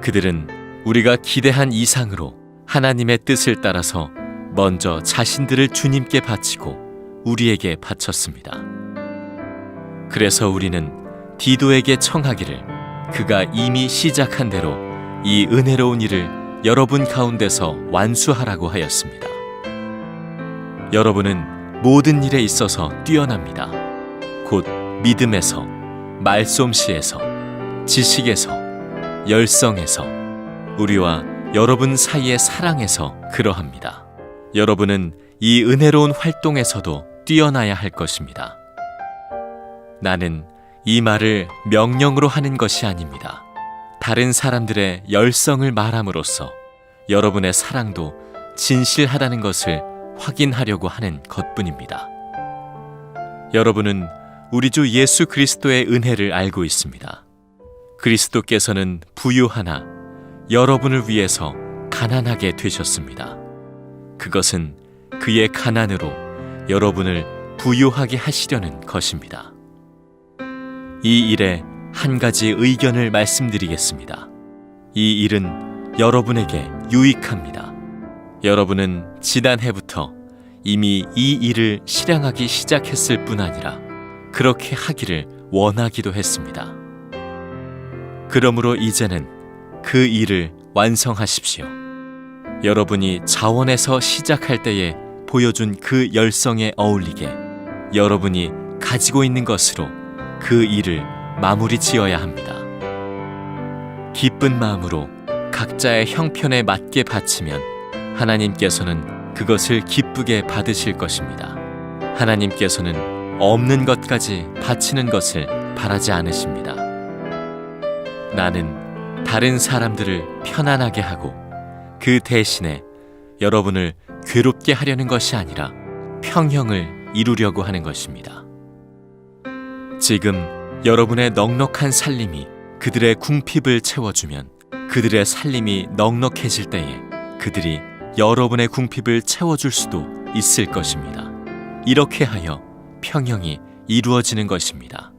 그들은 우리가 기대한 이상으로 하나님의 뜻을 따라서 먼저 자신들을 주님께 바치고 우리에게 바쳤습니다. 그래서 우리는 디도에게 청하기를 그가 이미 시작한 대로 이 은혜로운 일을 여러분 가운데서 완수하라고 하였습니다. 여러분은 모든 일에 있어서 뛰어납니다. 곧 믿음에서, 말솜씨에서, 지식에서, 열성에서, 우리와 여러분 사이의 사랑에서 그러합니다. 여러분은 이 은혜로운 활동에서도 뛰어나야 할 것입니다. 나는 이 말을 명령으로 하는 것이 아닙니다. 다른 사람들의 열성을 말함으로써 여러분의 사랑도 진실하다는 것을 확인하려고 하는 것뿐입니다. 여러분은 우리 주 예수 그리스도의 은혜를 알고 있습니다. 그리스도께서는 부유하나 여러분을 위해서 가난하게 되셨습니다. 그것은 그의 가난으로 여러분을 부유하게 하시려는 것입니다. 이 일에 한 가지 의견을 말씀드리겠습니다. 이 일은 여러분에게 유익합니다. 여러분은 지난해부터 이미 이 일을 실행하기 시작했을 뿐 아니라 그렇게 하기를 원하기도 했습니다. 그러므로 이제는 그 일을 완성하십시오. 여러분이 자원에서 시작할 때에 보여준 그 열성에 어울리게 여러분이 가지고 있는 것으로 그 일을 마무리 지어야 합니다. 기쁜 마음으로 각자의 형편에 맞게 바치면 하나님께서는 그것을 기쁘게 받으실 것입니다. 하나님께서는 없는 것까지 바치는 것을 바라지 않으십니다. 나는 다른 사람들을 편안하게 하고 그 대신에 여러분을 괴롭게 하려는 것이 아니라 평형을 이루려고 하는 것입니다. 지금 여러분의 넉넉한 살림이 그들의 궁핍을 채워주면 그들의 살림이 넉넉해질 때에 그들이 여러분의 궁핍을 채워줄 수도 있을 것입니다. 이렇게 하여 평형이 이루어지는 것입니다.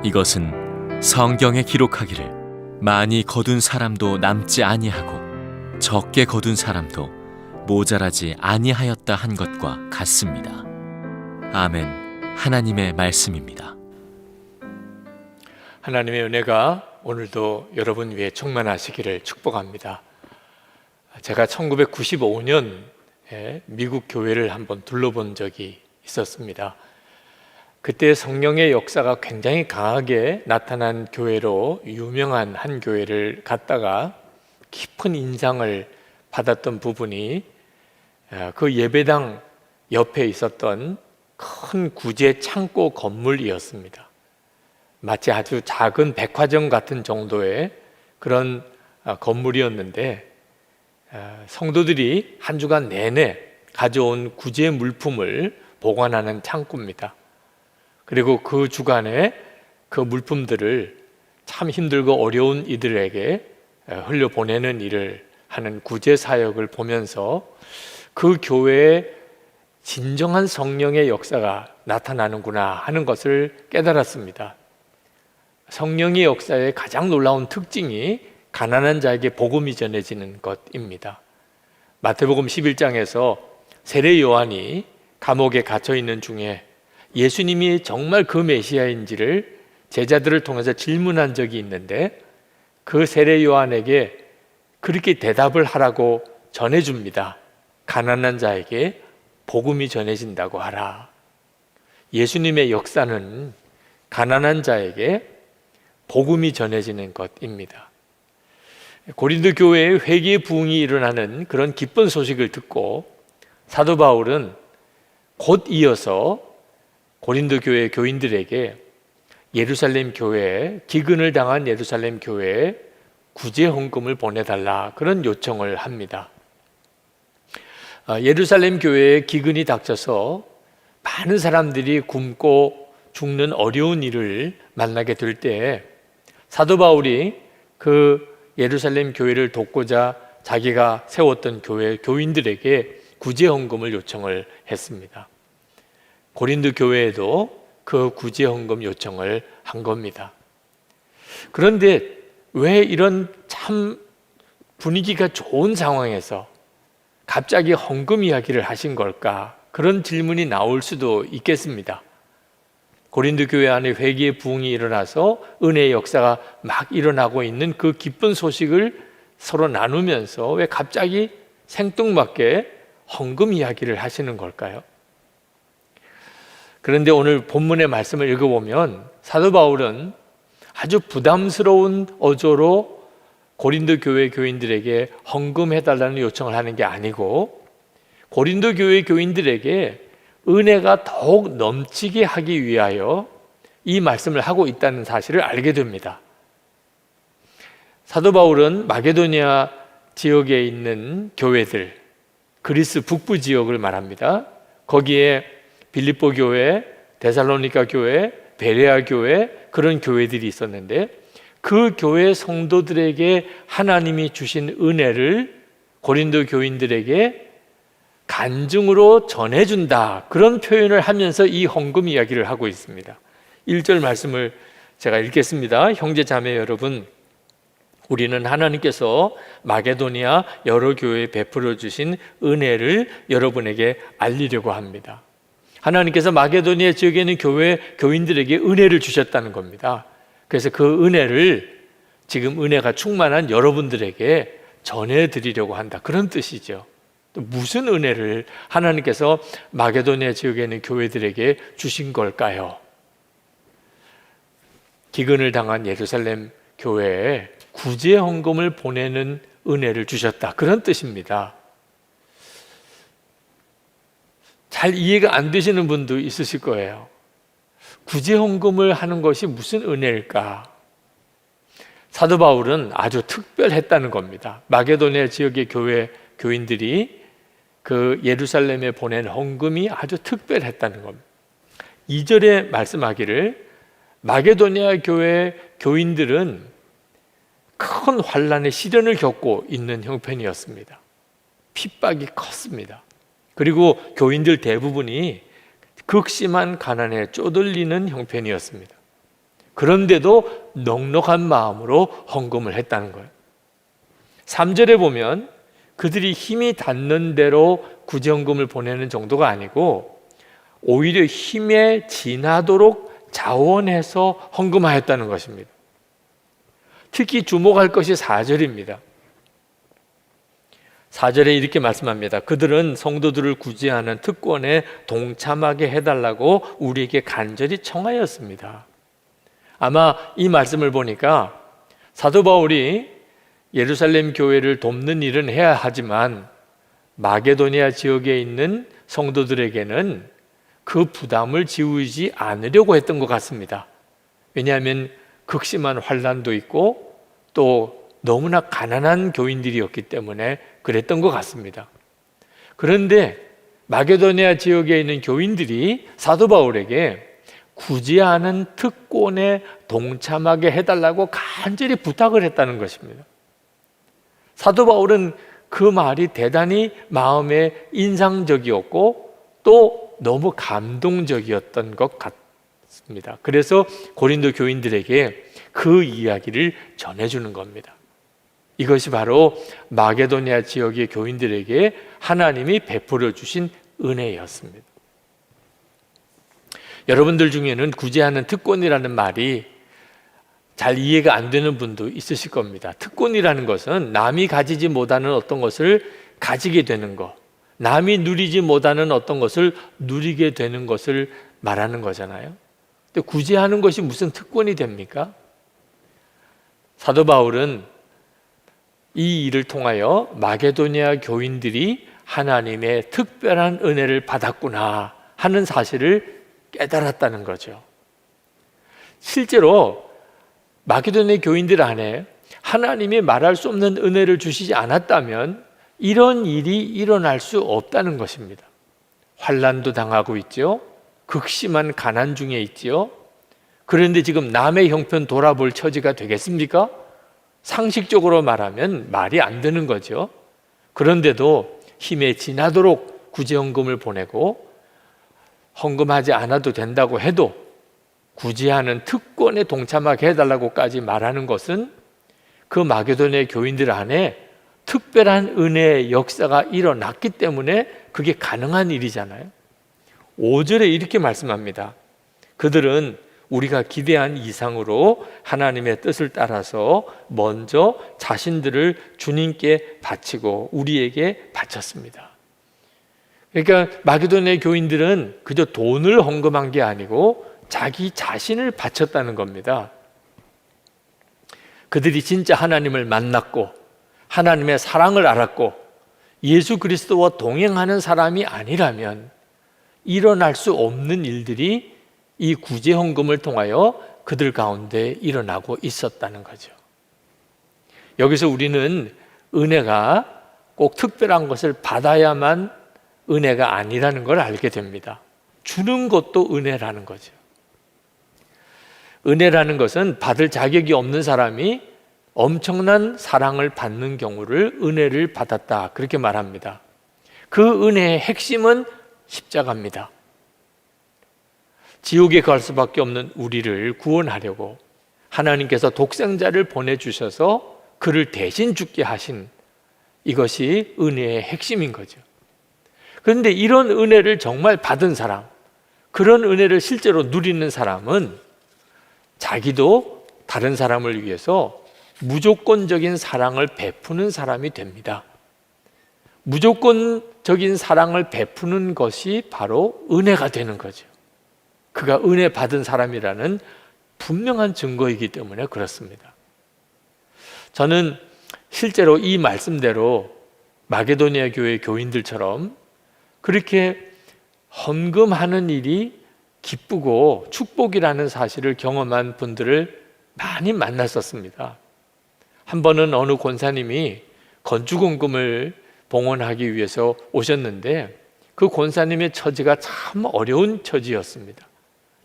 이것은 성경에 기록하기를 많이 거둔 사람도 남지 아니하고 적게 거둔 사람도 모자라지 아니하였다 한 것과 같습니다. 아멘. 하나님의 말씀입니다. 하나님의 은혜가 오늘도 여러분 위에 충만하시기를 축복합니다. 제가 1995년에 미국 교회를 한번 둘러본 적이 있었습니다. 그때 성령의 역사가 굉장히 강하게 나타난 교회로 유명한 한 교회를 갔다가 깊은 인상을 받았던 부분이 그 예배당 옆에 있었던 큰 구제 창고 건물이었습니다. 마치 아주 작은 백화점 같은 정도의 그런 건물이었는데 성도들이 한 주간 내내 가져온 구제 물품을 보관하는 창고입니다. 그리고 그 주간에 그 물품들을 참 힘들고 어려운 이들에게 흘려보내는 일을 하는 구제 사역을 보면서 그 교회에 진정한 성령의 역사가 나타나는구나 하는 것을 깨달았습니다. 성령의 역사의 가장 놀라운 특징이 가난한 자에게 복음이 전해지는 것입니다. 마태복음 11장에서 세례 요한이 감옥에 갇혀 있는 중에 예수님이 정말 그 메시아인지를 제자들을 통해서 질문한 적이 있는데 그 세례 요한에게 그렇게 대답을 하라고 전해줍니다. 가난한 자에게 복음이 전해진다고 하라. 예수님의 역사는 가난한 자에게 복음이 전해지는 것입니다. 고린도 교회에 회개의 부흥이 일어나는 그런 기쁜 소식을 듣고 사도 바울은 곧 이어서 고린도 교회 교인들에게 예루살렘 교회에 기근을 당한 예루살렘 교회에 구제 헌금을 보내달라 그런 요청을 합니다. 예루살렘 교회에 기근이 닥쳐서 많은 사람들이 굶고 죽는 어려운 일을 만나게 될 때 사도 바울이 그 예루살렘 교회를 돕고자 자기가 세웠던 교회 교인들에게 구제 헌금을 요청을 했습니다. 고린도 교회에도 그 구제 헌금 요청을 한 겁니다. 그런데 왜 이런 참 분위기가 좋은 상황에서 갑자기 헌금 이야기를 하신 걸까? 그런 질문이 나올 수도 있겠습니다. 고린도 교회 안에 회개의 부흥이 일어나서 은혜의 역사가 막 일어나고 있는 그 기쁜 소식을 서로 나누면서 왜 갑자기 생뚱맞게 헌금 이야기를 하시는 걸까요? 그런데 오늘 본문의 말씀을 읽어보면 사도 바울은 아주 부담스러운 어조로 고린도 교회 교인들에게 헌금해달라는 요청을 하는 게 아니고 고린도 교회 교인들에게 은혜가 더욱 넘치게 하기 위하여 이 말씀을 하고 있다는 사실을 알게 됩니다. 사도 바울은 마게도니아 지역에 있는 교회들, 그리스 북부 지역을 말합니다. 거기에 빌립보 교회, 데살로니가 교회, 베레아 교회 그런 교회들이 있었는데 그 교회 성도들에게 하나님이 주신 은혜를 고린도 교인들에게 간증으로 전해준다 그런 표현을 하면서 이 헌금 이야기를 하고 있습니다. 1절 말씀을 제가 읽겠습니다. 형제 자매 여러분, 우리는 하나님께서 마게도니아 여러 교회에 베풀어 주신 은혜를 여러분에게 알리려고 합니다. 하나님께서 마게도니아 지역에 있는 교회 교인들에게 은혜를 주셨다는 겁니다. 그래서 그 은혜를 지금 은혜가 충만한 여러분들에게 전해드리려고 한다 그런 뜻이죠. 또 무슨 은혜를 하나님께서 마게도니아 지역에 있는 교회들에게 주신 걸까요? 기근을 당한 예루살렘 교회에 구제 헌금을 보내는 은혜를 주셨다 그런 뜻입니다. 잘 이해가 안 되시는 분도 있으실 거예요. 구제 헌금을 하는 것이 무슨 은혜일까? 사도 바울은 아주 특별했다는 겁니다. 마게도니아 지역의 교회 교인들이 그 예루살렘에 보낸 헌금이 아주 특별했다는 겁니다. 2절에 말씀하기를 마게도니아 교회 교인들은 큰 환난의 시련을 겪고 있는 형편이었습니다. 핍박이 컸습니다. 그리고 교인들 대부분이 극심한 가난에 쪼들리는 형편이었습니다. 그런데도 넉넉한 마음으로 헌금을 했다는 거예요. 3절에 보면 그들이 힘이 닿는 대로 구제헌금을 보내는 정도가 아니고 오히려 힘에 지나도록 자원해서 헌금하였다는 것입니다. 특히 주목할 것이 4절입니다. 4절에 이렇게 말씀합니다. 그들은 성도들을 구제하는 특권에 동참하게 해달라고 우리에게 간절히 청하였습니다. 아마 이 말씀을 보니까 사도 바울이 예루살렘 교회를 돕는 일은 해야 하지만 마게도니아 지역에 있는 성도들에게는 그 부담을 지우지 않으려고 했던 것 같습니다. 왜냐하면 극심한 환난도 있고 또 너무나 가난한 교인들이었기 때문에 그랬던 것 같습니다. 그런데 마게도니아 지역에 있는 교인들이 사도 바울에게 구제하는 특권에 동참하게 해달라고 간절히 부탁을 했다는 것입니다. 사도 바울은 그 말이 대단히 마음에 인상적이었고 또 너무 감동적이었던 것 같습니다. 그래서 고린도 교인들에게 그 이야기를 전해주는 겁니다. 이것이 바로 마게도니아 지역의 교인들에게 하나님이 베풀어 주신 은혜였습니다. 여러분들 중에는 구제하는 특권이라는 말이 잘 이해가 안 되는 분도 있으실 겁니다. 특권이라는 것은 남이 가지지 못하는 어떤 것을 가지게 되는 것, 남이 누리지 못하는 어떤 것을 누리게 되는 것을 말하는 거잖아요. 근데 구제하는 것이 무슨 특권이 됩니까? 사도 바울은 이 일을 통하여 마게도니아 교인들이 하나님의 특별한 은혜를 받았구나 하는 사실을 깨달았다는 거죠. 실제로 마게도니아 교인들 안에 하나님이 말할 수 없는 은혜를 주시지 않았다면 이런 일이 일어날 수 없다는 것입니다. 환난도 당하고 있죠. 극심한 가난 중에 있죠. 그런데 지금 남의 형편 돌아볼 처지가 되겠습니까? 상식적으로 말하면 말이 안 되는 거죠. 그런데도 힘에 지나도록 구제헌금을 보내고 헌금하지 않아도 된다고 해도 구제하는 특권에 동참하게 해달라고까지 말하는 것은 그 마게도니아 교인들 안에 특별한 은혜의 역사가 일어났기 때문에 그게 가능한 일이잖아요. 5절에 이렇게 말씀합니다. 그들은 우리가 기대한 이상으로 하나님의 뜻을 따라서 먼저 자신들을 주님께 바치고 우리에게 바쳤습니다. 그러니까 마게도니아 교인들은 그저 돈을 헌금한 게 아니고 자기 자신을 바쳤다는 겁니다. 그들이 진짜 하나님을 만났고 하나님의 사랑을 알았고 예수 그리스도와 동행하는 사람이 아니라면 일어날 수 없는 일들이 이 구제 헌금을 통하여 그들 가운데 일어나고 있었다는 거죠. 여기서 우리는 은혜가 꼭 특별한 것을 받아야만 은혜가 아니라는 걸 알게 됩니다. 주는 것도 은혜라는 거죠. 은혜라는 것은 받을 자격이 없는 사람이 엄청난 사랑을 받는 경우를 은혜를 받았다, 그렇게 말합니다. 그 은혜의 핵심은 십자가입니다. 지옥에 갈 수밖에 없는 우리를 구원하려고 하나님께서 독생자를 보내주셔서 그를 대신 죽게 하신 이것이 은혜의 핵심인 거죠. 그런데 이런 은혜를 정말 받은 사람, 그런 은혜를 실제로 누리는 사람은 자기도 다른 사람을 위해서 무조건적인 사랑을 베푸는 사람이 됩니다. 무조건적인 사랑을 베푸는 것이 바로 은혜가 되는 거죠. 그가 은혜 받은 사람이라는 분명한 증거이기 때문에 그렇습니다. 저는 실제로 이 말씀대로 마게도니아 교회 교인들처럼 그렇게 헌금하는 일이 기쁘고 축복이라는 사실을 경험한 분들을 많이 만났었습니다. 한 번은 어느 권사님이 건축헌금을 봉헌하기 위해서 오셨는데 그 권사님의 처지가 참 어려운 처지였습니다.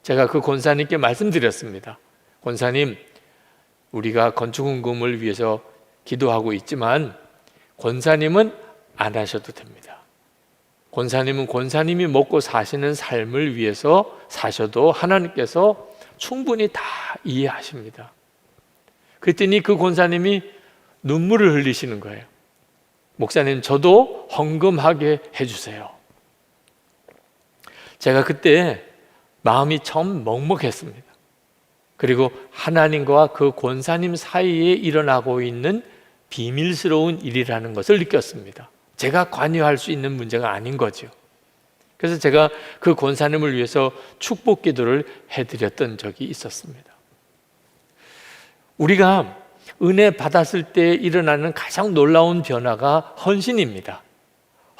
제가 그 권사님께 말씀드렸습니다. 권사님, 우리가 건축헌금을 위해서 기도하고 있지만 권사님은 안 하셔도 됩니다. 권사님은 권사님이 먹고 사시는 삶을 위해서 사셔도 하나님께서 충분히 다 이해하십니다. 그랬더니 그 권사님이 눈물을 흘리시는 거예요. 목사님, 저도 헌금하게 해주세요. 제가 그때 마음이 참 먹먹했습니다. 그리고 하나님과 그 권사님 사이에 일어나고 있는 비밀스러운 일이라는 것을 느꼈습니다. 제가 관여할 수 있는 문제가 아닌 거죠. 그래서 제가 그 권사님을 위해서 축복 기도를 해드렸던 적이 있었습니다. 우리가 은혜 받았을 때 일어나는 가장 놀라운 변화가 헌신입니다.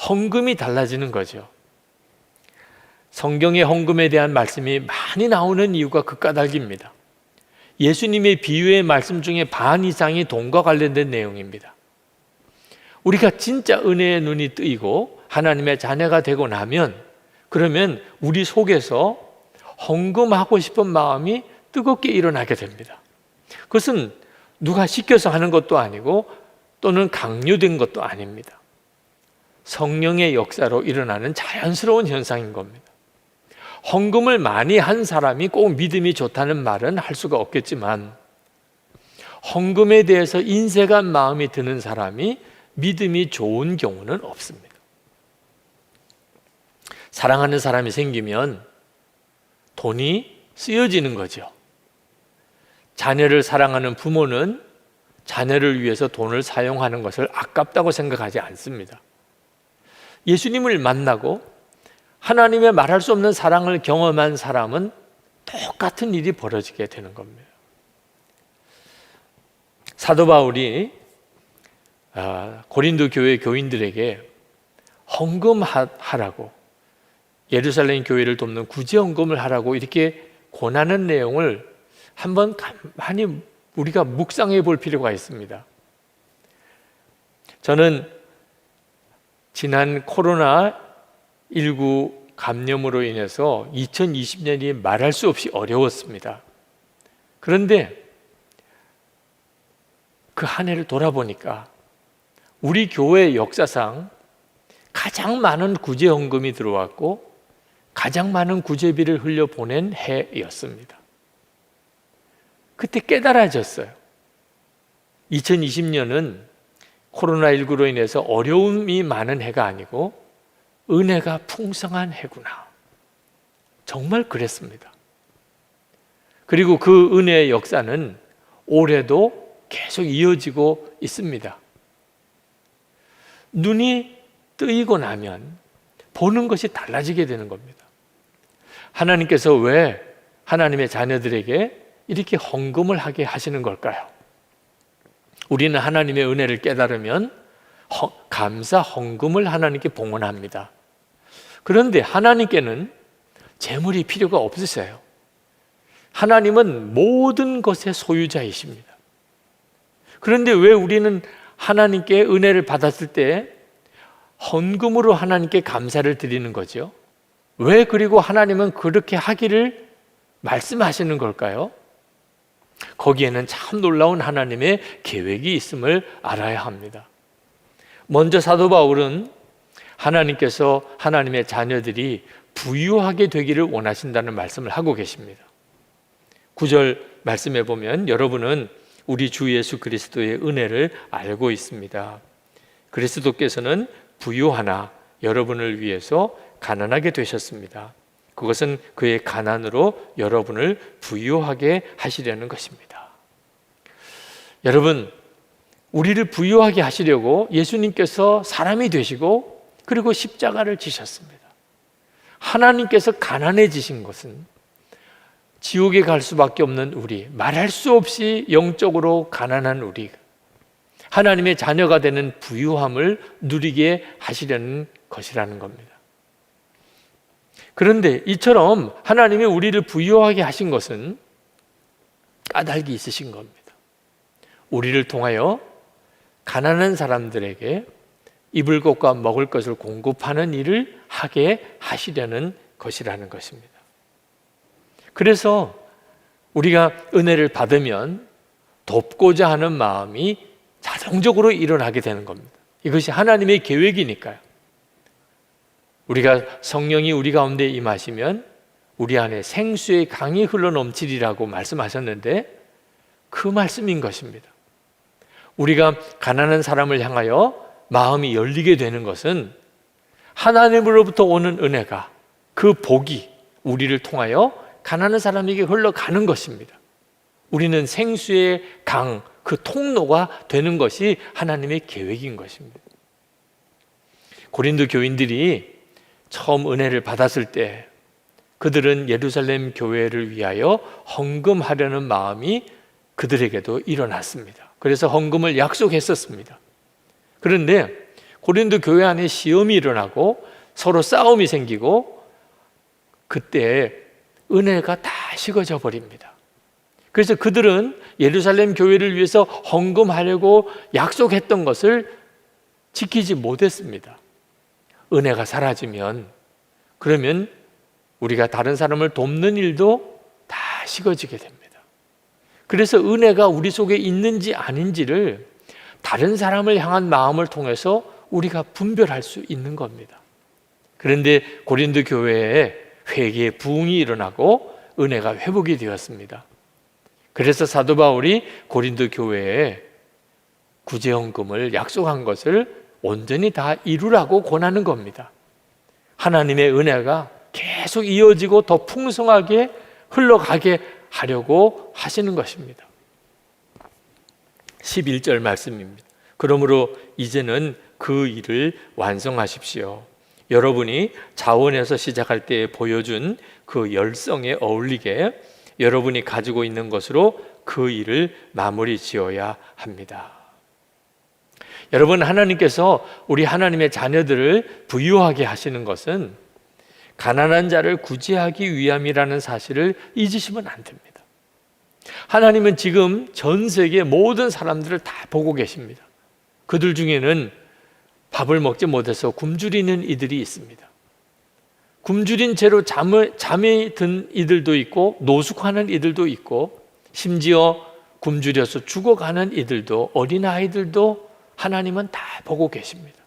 헌금이 달라지는 거죠. 성경의 헌금에 대한 말씀이 많이 나오는 이유가 그 까닭입니다. 예수님의 비유의 말씀 중에 반 이상이 돈과 관련된 내용입니다. 우리가 진짜 은혜의 눈이 뜨이고 하나님의 자녀가 되고 나면, 그러면 우리 속에서 헌금하고 싶은 마음이 뜨겁게 일어나게 됩니다. 그것은 누가 시켜서 하는 것도 아니고 또는 강요된 것도 아닙니다. 성령의 역사로 일어나는 자연스러운 현상인 겁니다. 헌금을 많이 한 사람이 꼭 믿음이 좋다는 말은 할 수가 없겠지만, 헌금에 대해서 인색한 마음이 드는 사람이 믿음이 좋은 경우는 없습니다. 사랑하는 사람이 생기면 돈이 쓰여지는 거죠. 자녀를 사랑하는 부모는 자녀를 위해서 돈을 사용하는 것을 아깝다고 생각하지 않습니다. 예수님을 만나고 하나님의 말할 수 없는 사랑을 경험한 사람은 똑같은 일이 벌어지게 되는 겁니다. 사도 바울이 고린도 교회 교인들에게 헌금하라고, 예루살렘 교회를 돕는 구제 헌금을 하라고 이렇게 권하는 내용을 한번 가만히 우리가 묵상해 볼 필요가 있습니다. 저는 지난 코로나19 감염으로 인해서 2020년이 말할 수 없이 어려웠습니다. 그런데 그 한 해를 돌아보니까 우리 교회 역사상 가장 많은 구제헌금이 들어왔고 가장 많은 구제비를 흘려보낸 해였습니다. 그때 깨달아졌어요. 2020년은 코로나19로 인해서 어려움이 많은 해가 아니고 은혜가 풍성한 해구나. 정말 그랬습니다. 그리고 그 은혜의 역사는 올해도 계속 이어지고 있습니다. 눈이 뜨이고 나면 보는 것이 달라지게 되는 겁니다. 하나님께서 왜 하나님의 자녀들에게 이렇게 헌금을 하게 하시는 걸까요? 우리는 하나님의 은혜를 깨달으면 감사 헌금을 하나님께 봉헌합니다. 그런데 하나님께는 재물이 필요가 없으세요. 하나님은 모든 것의 소유자이십니다. 그런데 왜 우리는 하나님께 은혜를 받았을 때 헌금으로 하나님께 감사를 드리는 거죠? 왜 그리고 하나님은 그렇게 하기를 말씀하시는 걸까요? 거기에는 참 놀라운 하나님의 계획이 있음을 알아야 합니다. 먼저 사도 바울은 하나님께서 하나님의 자녀들이 부유하게 되기를 원하신다는 말씀을 하고 계십니다. 9절 말씀해 보면 여러분은 우리 주 예수 그리스도의 은혜를 알고 있습니다. 그리스도께서는 부유하나 여러분을 위해서 가난하게 되셨습니다. 그것은 그의 가난으로 여러분을 부유하게 하시려는 것입니다. 여러분, 우리를 부유하게 하시려고 예수님께서 사람이 되시고 그리고 십자가를 지셨습니다. 하나님께서 가난해지신 것은 지옥에 갈 수밖에 없는 우리, 말할 수 없이 영적으로 가난한 우리, 하나님의 자녀가 되는 부유함을 누리게 하시려는 것이라는 겁니다. 그런데 이처럼 하나님이 우리를 부유하게 하신 것은 까닭이 있으신 겁니다. 우리를 통하여 가난한 사람들에게 입을 것과 먹을 것을 공급하는 일을 하게 하시려는 것이라는 것입니다. 그래서 우리가 은혜를 받으면 돕고자 하는 마음이 자동적으로 일어나게 되는 겁니다. 이것이 하나님의 계획이니까요. 우리가 성령이 우리 가운데 임하시면 우리 안에 생수의 강이 흘러넘치리라고 말씀하셨는데 그 말씀인 것입니다. 우리가 가난한 사람을 향하여 마음이 열리게 되는 것은 하나님으로부터 오는 은혜가, 그 복이 우리를 통하여 가난한 사람에게 흘러가는 것입니다. 우리는 생수의 강, 그 통로가 되는 것이 하나님의 계획인 것입니다. 고린도 교인들이 처음 은혜를 받았을 때 그들은 예루살렘 교회를 위하여 헌금하려는 마음이 그들에게도 일어났습니다. 그래서 헌금을 약속했었습니다. 그런데 고린도 교회 안에 시험이 일어나고 서로 싸움이 생기고 그때 은혜가 다 식어져 버립니다. 그래서 그들은 예루살렘 교회를 위해서 헌금하려고 약속했던 것을 지키지 못했습니다. 은혜가 사라지면 그러면 우리가 다른 사람을 돕는 일도 다 식어지게 됩니다. 그래서 은혜가 우리 속에 있는지 아닌지를 다른 사람을 향한 마음을 통해서 우리가 분별할 수 있는 겁니다. 그런데 고린도 교회에 회개의 부흥이 일어나고 은혜가 회복이 되었습니다. 그래서 사도 바울이 고린도 교회에 구제헌금을 약속한 것을 온전히 다 이루라고 권하는 겁니다. 하나님의 은혜가 계속 이어지고 더 풍성하게 흘러가게 하려고 하시는 것입니다. 11절 말씀입니다. 그러므로 이제는 그 일을 완성하십시오. 여러분이 자원에서 시작할 때 보여준 그 열성에 어울리게 여러분이 가지고 있는 것으로 그 일을 마무리 지어야 합니다. 여러분, 하나님께서 우리 하나님의 자녀들을 부유하게 하시는 것은 가난한 자를 구제하기 위함이라는 사실을 잊으시면 안 됩니다. 하나님은 지금 전 세계 모든 사람들을 다 보고 계십니다. 그들 중에는 밥을 먹지 못해서 굶주리는 이들이 있습니다. 굶주린 채로 잠이 든 이들도 있고 노숙하는 이들도 있고 심지어 굶주려서 죽어가는 이들도, 어린아이들도 하나님은 다 보고 계십니다.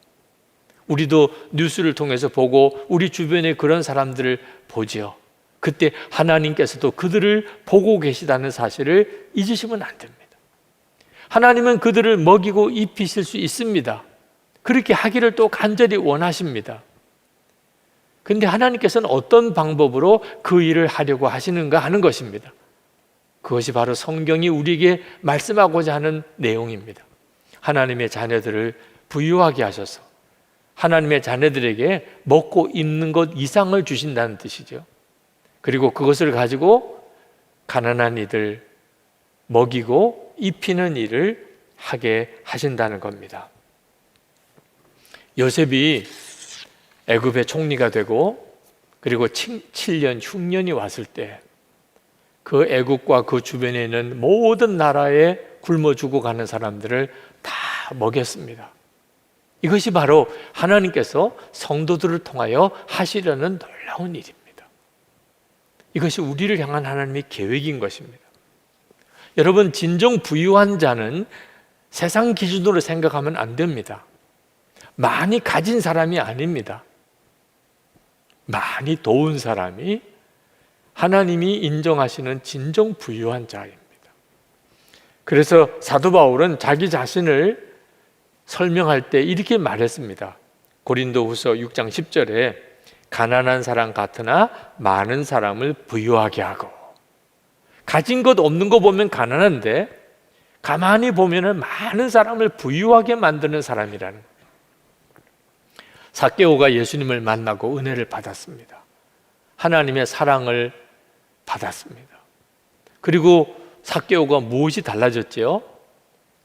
우리도 뉴스를 통해서 보고 우리 주변에 그런 사람들을 보지요. 그때 하나님께서도 그들을 보고 계시다는 사실을 잊으시면 안 됩니다. 하나님은 그들을 먹이고 입히실 수 있습니다. 그렇게 하기를 또 간절히 원하십니다. 그런데 하나님께서는 어떤 방법으로 그 일을 하려고 하시는가 하는 것입니다. 그것이 바로 성경이 우리에게 말씀하고자 하는 내용입니다. 하나님의 자녀들을 부유하게 하셔서 하나님의 자녀들에게 먹고 입는 것 이상을 주신다는 뜻이죠. 그리고 그것을 가지고 가난한 이들 먹이고 입히는 일을 하게 하신다는 겁니다. 요셉이 애굽의 총리가 되고 그리고 7년 흉년이 왔을 때 그 애굽과 그 주변에 있는 모든 나라에 굶어 죽어가는 사람들을 다 먹였습니다. 이것이 바로 하나님께서 성도들을 통하여 하시려는 놀라운 일입니다. 이것이 우리를 향한 하나님의 계획인 것입니다. 여러분, 진정 부유한 자는 세상 기준으로 생각하면 안 됩니다. 많이 가진 사람이 아닙니다. 많이 도운 사람이 하나님이 인정하시는 진정 부유한 자입니다. 그래서 사도 바울은 자기 자신을 설명할 때 이렇게 말했습니다. 고린도후서 6장 10절에 가난한 사람 같으나 많은 사람을 부유하게 하고, 가진 것 없는 거 보면 가난한데 가만히 보면 많은 사람을 부유하게 만드는 사람이라는. 삭개오가 예수님을 만나고 은혜를 받았습니다. 하나님의 사랑을 받았습니다. 그리고 삭개오가 무엇이 달라졌지요?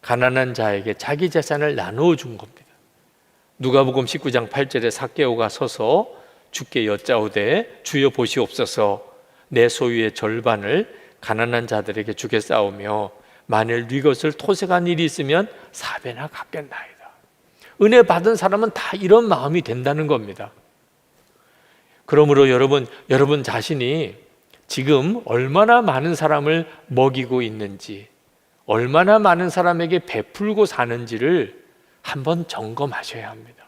가난한 자에게 자기 재산을 나누어 준 겁니다. 누가복음 19장 8절에 삭개오가 서서 주께 여짜오되 주여 보시옵소서, 내 소유의 절반을 가난한 자들에게 주겠사오며 만일 네 것을 토색한 일이 있으면 4배나 갚겠나이다. 은혜 받은 사람은 다 이런 마음이 된다는 겁니다. 그러므로 여러분 자신이 지금 얼마나 많은 사람을 먹이고 있는지, 얼마나 많은 사람에게 베풀고 사는지를 한번 점검하셔야 합니다.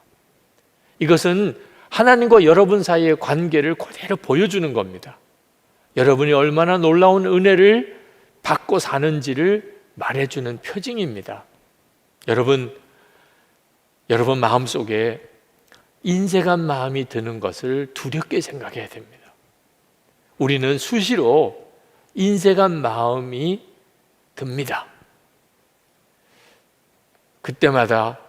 이것은 하나님과 여러분 사이의 관계를 그대로 보여주는 겁니다. 여러분이 얼마나 놀라운 은혜를 받고 사는지를 말해주는 표징입니다. 여러분 마음속에 인색한 마음이 드는 것을 두렵게 생각해야 됩니다. 우리는 수시로 인색한 마음이 듭니다. 그때마다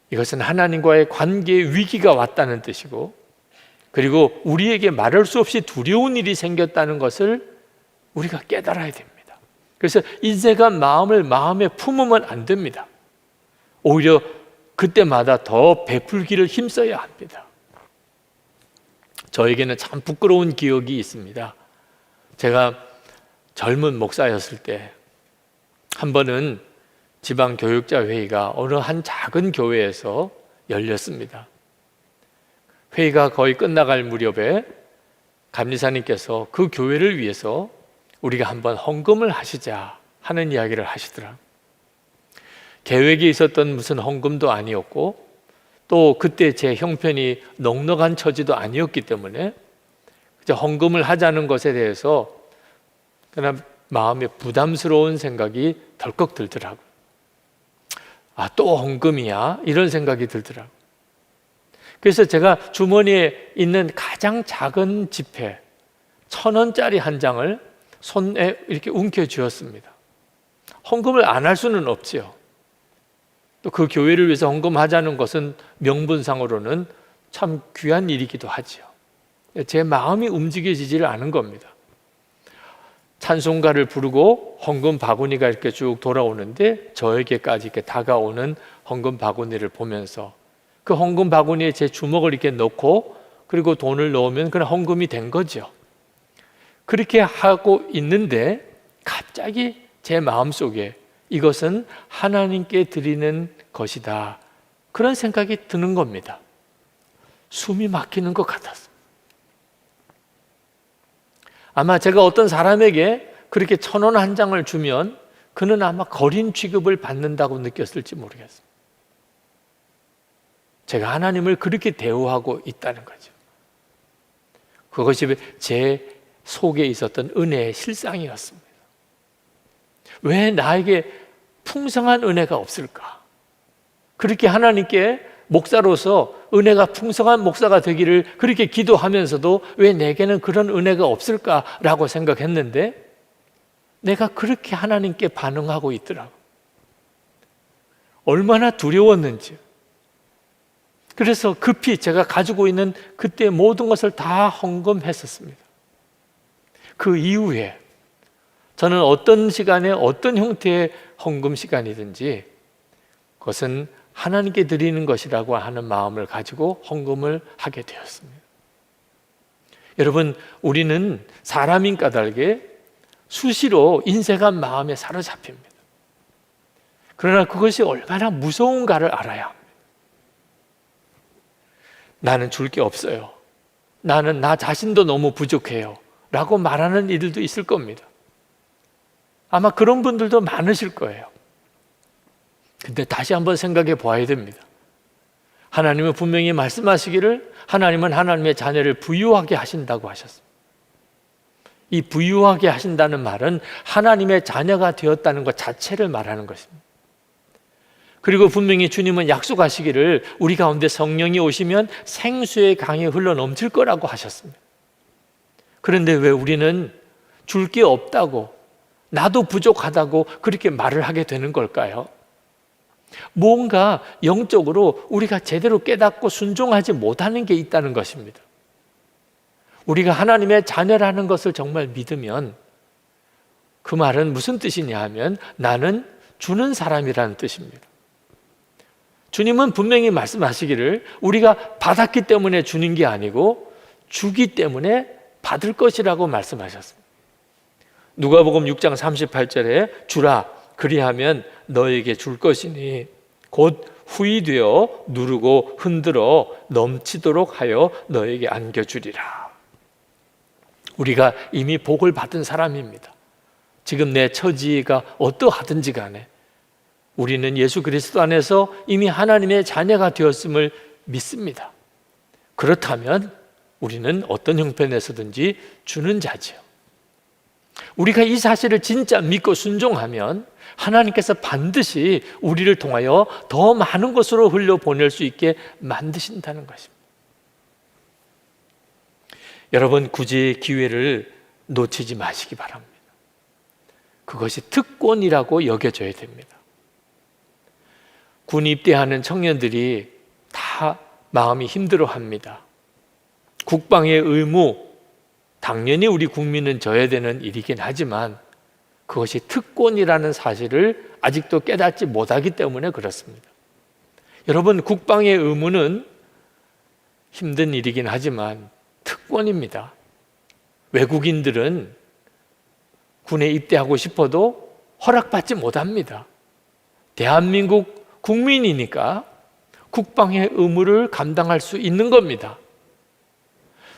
이것은 하나님과의 관계에 위기가 왔다는 뜻이고, 그리고 우리에게 말할 수 없이 두려운 일이 생겼다는 것을 우리가 깨달아야 됩니다. 그래서 인색한 마음을 마음에 품으면 안 됩니다. 오히려 그때마다 더 베풀기를 힘써야 합니다. 저에게는 참 부끄러운 기억이 있습니다. 제가 젊은 목사였을 때 한 번은 지방 교육자 회의가 어느 한 작은 교회에서 열렸습니다. 회의가 거의 끝나갈 무렵에 감리사님께서 그 교회를 위해서 우리가 한번 헌금을 하시자 하는 이야기를 하시더라. 계획에 있었던 무슨 헌금도 아니었고, 또 그때 제 형편이 넉넉한 처지도 아니었기 때문에 헌금을 하자는 것에 대해서 그냥 마음에 부담스러운 생각이 덜컥 들더라고요. 아, 또 헌금이야? 이런 생각이 들더라고요. 그래서 제가 주머니에 있는 가장 작은 지폐 1,000원짜리 한 장을 손에 이렇게 움켜쥐었습니다. 헌금을 안 할 수는 없지요. 또 그 교회를 위해서 헌금하자는 것은 명분상으로는 참 귀한 일이기도 하지요. 제 마음이 움직여지지를 않은 겁니다. 찬송가를 부르고 헌금 바구니가 이렇게 쭉 돌아오는데 저에게까지 이렇게 다가오는 헌금 바구니를 보면서 그 헌금 바구니에 제 주먹을 이렇게 넣고 그리고 돈을 넣으면 그냥 헌금이 된 거죠. 그렇게 하고 있는데 갑자기 제 마음속에 이것은 하나님께 드리는 것이다, 그런 생각이 드는 겁니다. 숨이 막히는 것 같았어요. 아마 제가 어떤 사람에게 그렇게 1,000원 한 장을 주면 그는 아마 거린 취급을 받는다고 느꼈을지 모르겠어요. 제가 하나님을 그렇게 대우하고 있다는 거죠. 그것이 제 속에 있었던 은혜의 실상이었습니다. 왜 나에게 풍성한 은혜가 없을까? 그렇게 하나님께 목사로서 은혜가 풍성한 목사가 되기를 그렇게 기도하면서도 왜 내게는 그런 은혜가 없을까라고 생각했는데 내가 그렇게 하나님께 반응하고 있더라고요. 얼마나 두려웠는지. 그래서 급히 제가 가지고 있는 그때 모든 것을 다 헌금했었습니다. 그 이후에 저는 어떤 시간에 어떤 형태의 헌금 시간이든지 그것은 하나님께 드리는 것이라고 하는 마음을 가지고 헌금을 하게 되었습니다. 여러분, 우리는 사람인 까닭에 수시로 인색한 마음에 사로잡힙니다. 그러나 그것이 얼마나 무서운가를 알아야 합니다. 나는 줄 게 없어요. 나는 나 자신도 너무 부족해요. 라고 말하는 이들도 있을 겁니다. 아마 그런 분들도 많으실 거예요. 근데 다시 한번 생각해 보아야 됩니다. 하나님은 분명히 말씀하시기를 하나님은 하나님의 자녀를 부유하게 하신다고 하셨습니다. 이 부유하게 하신다는 말은 하나님의 자녀가 되었다는 것 자체를 말하는 것입니다. 그리고 분명히 주님은 약속하시기를 우리 가운데 성령이 오시면 생수의 강이 흘러 넘칠 거라고 하셨습니다. 그런데 왜 우리는 줄 게 없다고, 나도 부족하다고 그렇게 말을 하게 되는 걸까요? 뭔가 영적으로 우리가 제대로 깨닫고 순종하지 못하는 게 있다는 것입니다. 우리가 하나님의 자녀라는 것을 정말 믿으면 그 말은 무슨 뜻이냐 하면 나는 주는 사람이라는 뜻입니다. 주님은 분명히 말씀하시기를 우리가 받았기 때문에 주는 게 아니고 주기 때문에 받을 것이라고 말씀하셨습니다. 누가복음 6장 38절에 주라 그리하면 너에게 줄 것이니 곧 후이되어 누르고 흔들어 넘치도록 하여 너에게 안겨주리라. 우리가 이미 복을 받은 사람입니다. 지금 내 처지가 어떠하든지 간에 우리는 예수 그리스도 안에서 이미 하나님의 자녀가 되었음을 믿습니다. 그렇다면 우리는 어떤 형편에서든지 주는 자지요. 우리가 이 사실을 진짜 믿고 순종하면 하나님께서 반드시 우리를 통하여 더 많은 것으로 흘려보낼 수 있게 만드신다는 것입니다. 여러분, 구제의 기회를 놓치지 마시기 바랍니다. 그것이 특권이라고 여겨져야 됩니다. 군 입대하는 청년들이 다 마음이 힘들어합니다. 국방의 의무, 당연히 우리 국민은 져야 되는 일이긴 하지만 그것이 특권이라는 사실을 아직도 깨닫지 못하기 때문에 그렇습니다. 여러분, 국방의 의무는 힘든 일이긴 하지만 특권입니다. 외국인들은 군에 입대하고 싶어도 허락받지 못합니다. 대한민국 국민이니까 국방의 의무를 감당할 수 있는 겁니다.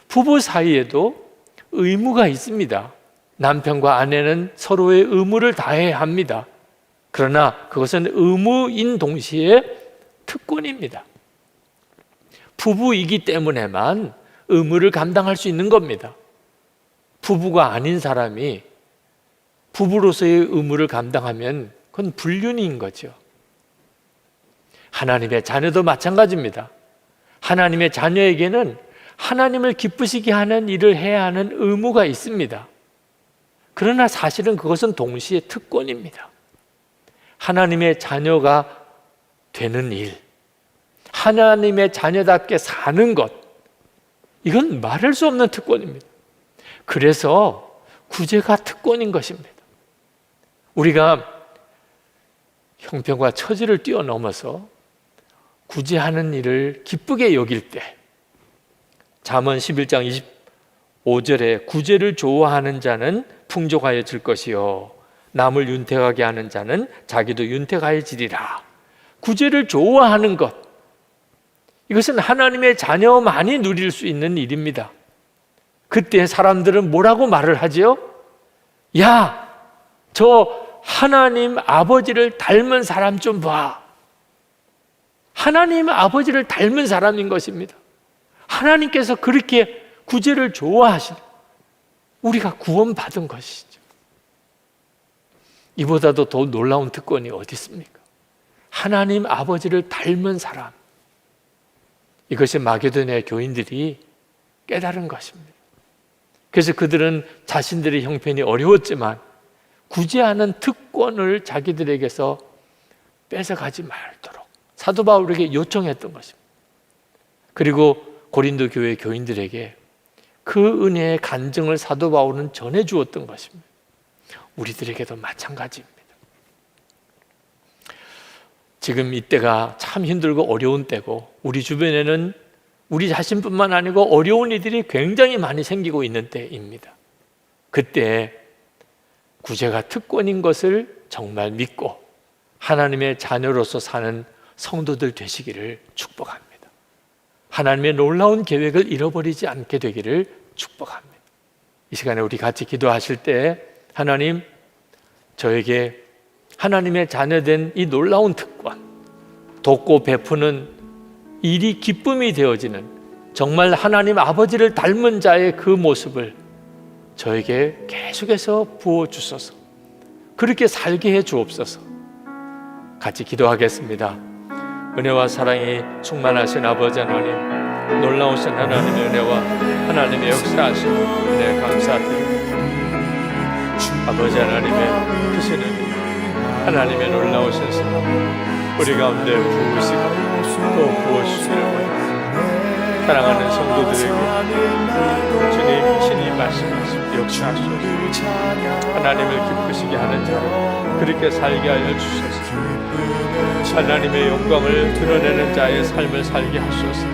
부부 사이에도 의무가 있습니다. 남편과 아내는 서로의 의무를 다해야 합니다. 그러나 그것은 의무인 동시에 특권입니다. 부부이기 때문에만 의무를 감당할 수 있는 겁니다. 부부가 아닌 사람이 부부로서의 의무를 감당하면 그건 불륜인 거죠. 하나님의 자녀도 마찬가지입니다. 하나님의 자녀에게는 하나님을 기쁘시게 하는 일을 해야 하는 의무가 있습니다. 그러나 사실은 그것은 동시에 특권입니다. 하나님의 자녀가 되는 일, 하나님의 자녀답게 사는 것, 이건 말할 수 없는 특권입니다. 그래서 구제가 특권인 것입니다. 우리가 형편과 처지를 뛰어넘어서 구제하는 일을 기쁘게 여길 때, 잠언 11장 25절에 구제를 좋아하는 자는 풍족하여질 것이요 남을 윤택하게 하는 자는 자기도 윤택하여지리라. 구제를 좋아하는 것, 이것은 하나님의 자녀만이 누릴 수 있는 일입니다. 그때 사람들은 뭐라고 말을 하지요? 야, 저 하나님 아버지를 닮은 사람 좀 봐. 하나님 아버지를 닮은 사람인 것입니다. 하나님께서 그렇게 구제를 좋아하신, 우리가 구원받은 것이죠. 이보다도 더 놀라운 특권이 어디 있습니까? 하나님 아버지를 닮은 사람. 이것이 마게도냐 교인들이 깨달은 것입니다. 그래서 그들은 자신들의 형편이 어려웠지만 구제하는 특권을 자기들에게서 뺏어가지 말도록 사도 바울에게 요청했던 것입니다. 그리고 고린도 교회 교인들에게 그 은혜의 간증을 사도 바울은 전해주었던 것입니다. 우리들에게도 마찬가지입니다. 지금 이때가 참 힘들고 어려운 때고, 우리 주변에는 우리 자신뿐만 아니고 어려운 이들이 굉장히 많이 생기고 있는 때입니다. 그때 구제가 특권인 것을 정말 믿고 하나님의 자녀로서 사는 성도들 되시기를 축복합니다. 하나님의 놀라운 계획을 잃어버리지 않게 되기를 축복합니다. 이 시간에 우리 같이 기도하실 때, 하나님, 저에게 하나님의 자녀된 이 놀라운 특권, 돕고 베푸는 일이 기쁨이 되어지는 정말 하나님 아버지를 닮은 자의 그 모습을 저에게 계속해서 부어주소서. 그렇게 살게 해 주옵소서. 같이 기도하겠습니다. 은혜와 사랑이 충만하신 아버지 하나님, 놀라우신 하나님의 은혜와 하나님의 역사하신 은혜 감사드립니다. 아버지 하나님의 크신 은혜, 하나님의 놀라우신 사랑 우리 가운데 부으시고 또 부어주시려고 사랑하는 성도들에게 주님 친히 말씀하시고 역사하소서. 하나님을 기쁘시게 하는 자를 그렇게 살게 하여 주소서. 하나님의 영광을 드러내는 자의 삶을 살게 하소서.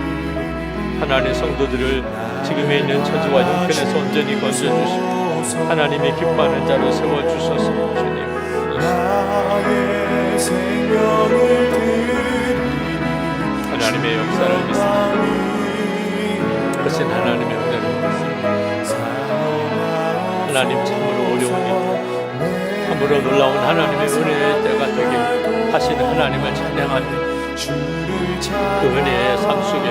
하나님의 성도들을 지금에 있는 처지와 형편에서 온전히 건져주시고 하나님이 기뻐하는 자로 세워주소서. 주님 하나님의 역사를 믿습니다. 크신 하나님의 은혜를 믿습니다. 하나님 참으로 어려운 일, 참으로 놀라운 하나님의 은혜의 때가 되길 하시는 하나님을 찬양합니다. 그 은혜의 삶 속에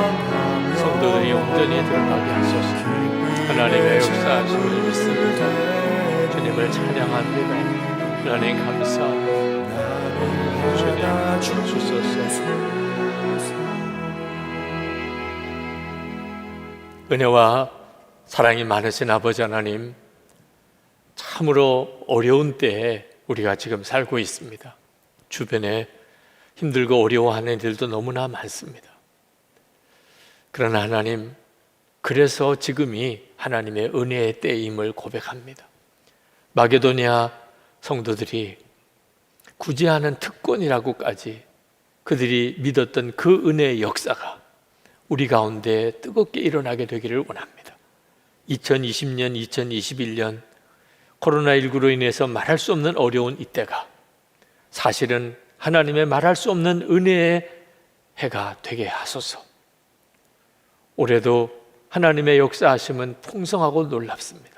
성도들이 온전히 들어가게 하소서. 하나님의 역사하심을 믿습니다. 주님을 찬양합니다. 하나님 감사합니다. 주님 주소서. 은혜와 사랑이 많으신 아버지 하나님, 참으로 어려운 때에 우리가 지금 살고 있습니다. 주변에 힘들고 어려워하는 일들도 너무나 많습니다. 그러나 하나님, 그래서 지금이 하나님의 은혜의 때임을 고백합니다. 마게도니아 성도들이 구제하는 특권이라고까지 그들이 믿었던 그 은혜의 역사가 우리 가운데 뜨겁게 일어나게 되기를 원합니다. 2020년, 2021년 코로나19로 인해서 말할 수 없는 어려운 이때가 사실은 하나님의 말할 수 없는 은혜의 해가 되게 하소서. 올해도 하나님의 역사하심은 풍성하고 놀랍습니다.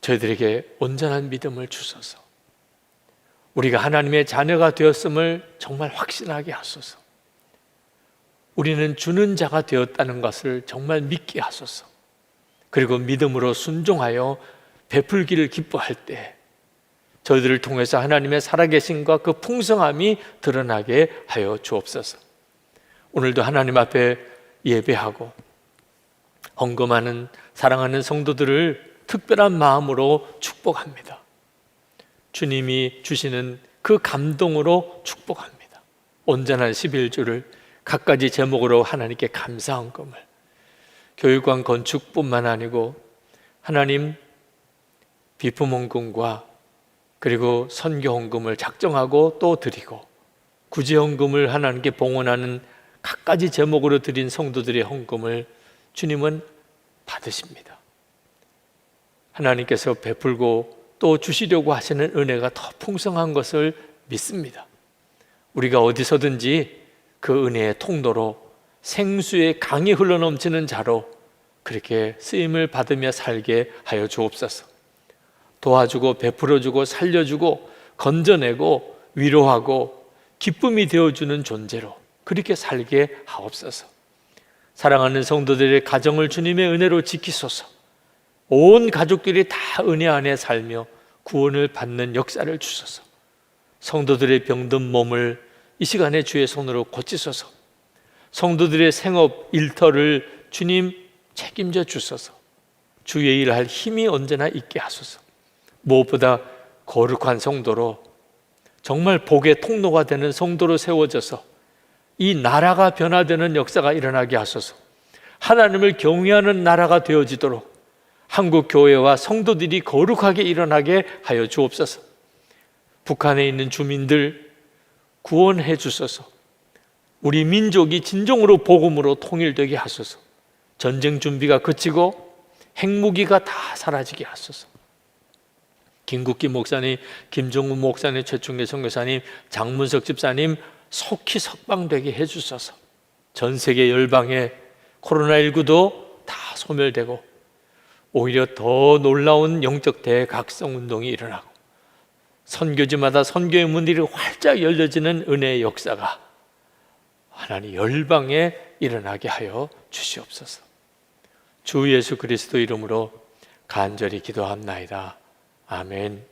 저희들에게 온전한 믿음을 주소서. 우리가 하나님의 자녀가 되었음을 정말 확신하게 하소서. 우리는 주는 자가 되었다는 것을 정말 믿게 하소서. 그리고 믿음으로 순종하여 베풀기를 기뻐할 때 저희들을 통해서 하나님의 살아계심과 그 풍성함이 드러나게 하여 주옵소서. 오늘도 하나님 앞에 예배하고 헌금하는 사랑하는 성도들을 특별한 마음으로 축복합니다. 주님이 주시는 그 감동으로 축복합니다. 온전한 11주를 갖가지 제목으로 하나님께 감사 헌금을, 교육관 건축뿐만 아니고 하나님 비품 헌금과 그리고 선교 헌금을 작정하고 또 드리고 구제 헌금을 하나님께 봉헌하는 갖가지 제목으로 드린 성도들의 헌금을 주님은 받으십니다. 하나님께서 베풀고 또 주시려고 하시는 은혜가 더 풍성한 것을 믿습니다. 우리가 어디서든지 그 은혜의 통로로 생수의 강이 흘러넘치는 자로 그렇게 쓰임을 받으며 살게 하여 주옵소서. 도와주고 베풀어주고 살려주고 건져내고 위로하고 기쁨이 되어주는 존재로 그렇게 살게 하옵소서. 사랑하는 성도들의 가정을 주님의 은혜로 지키소서. 온 가족들이 다 은혜 안에 살며 구원을 받는 역사를 주소서. 성도들의 병든 몸을 이 시간에 주의 손으로 고치소서. 성도들의 생업 일터를 주님 책임져 주소서. 주의 일할 힘이 언제나 있게 하소서. 무엇보다 거룩한 성도로 정말 복의 통로가 되는 성도로 세워져서 이 나라가 변화되는 역사가 일어나게 하소서. 하나님을 경외하는 나라가 되어지도록 한국 교회와 성도들이 거룩하게 일어나게 하여 주옵소서. 북한에 있는 주민들 구원해 주소서. 우리 민족이 진정으로 복음으로 통일되게 하소서. 전쟁 준비가 그치고 핵무기가 다 사라지게 하소서. 김국기 목사님, 김종훈 목사님, 최충길 선교사님, 장문석 집사님 속히 석방되게 해주소서. 전 세계 열방에 코로나19도 다 소멸되고 오히려 더 놀라운 영적 대각성 운동이 일어나고 선교지마다 선교의 문들이 활짝 열려지는 은혜의 역사가 하나님 열방에 일어나게 하여 주시옵소서. 주 예수 그리스도 이름으로 간절히 기도합나이다. 아멘.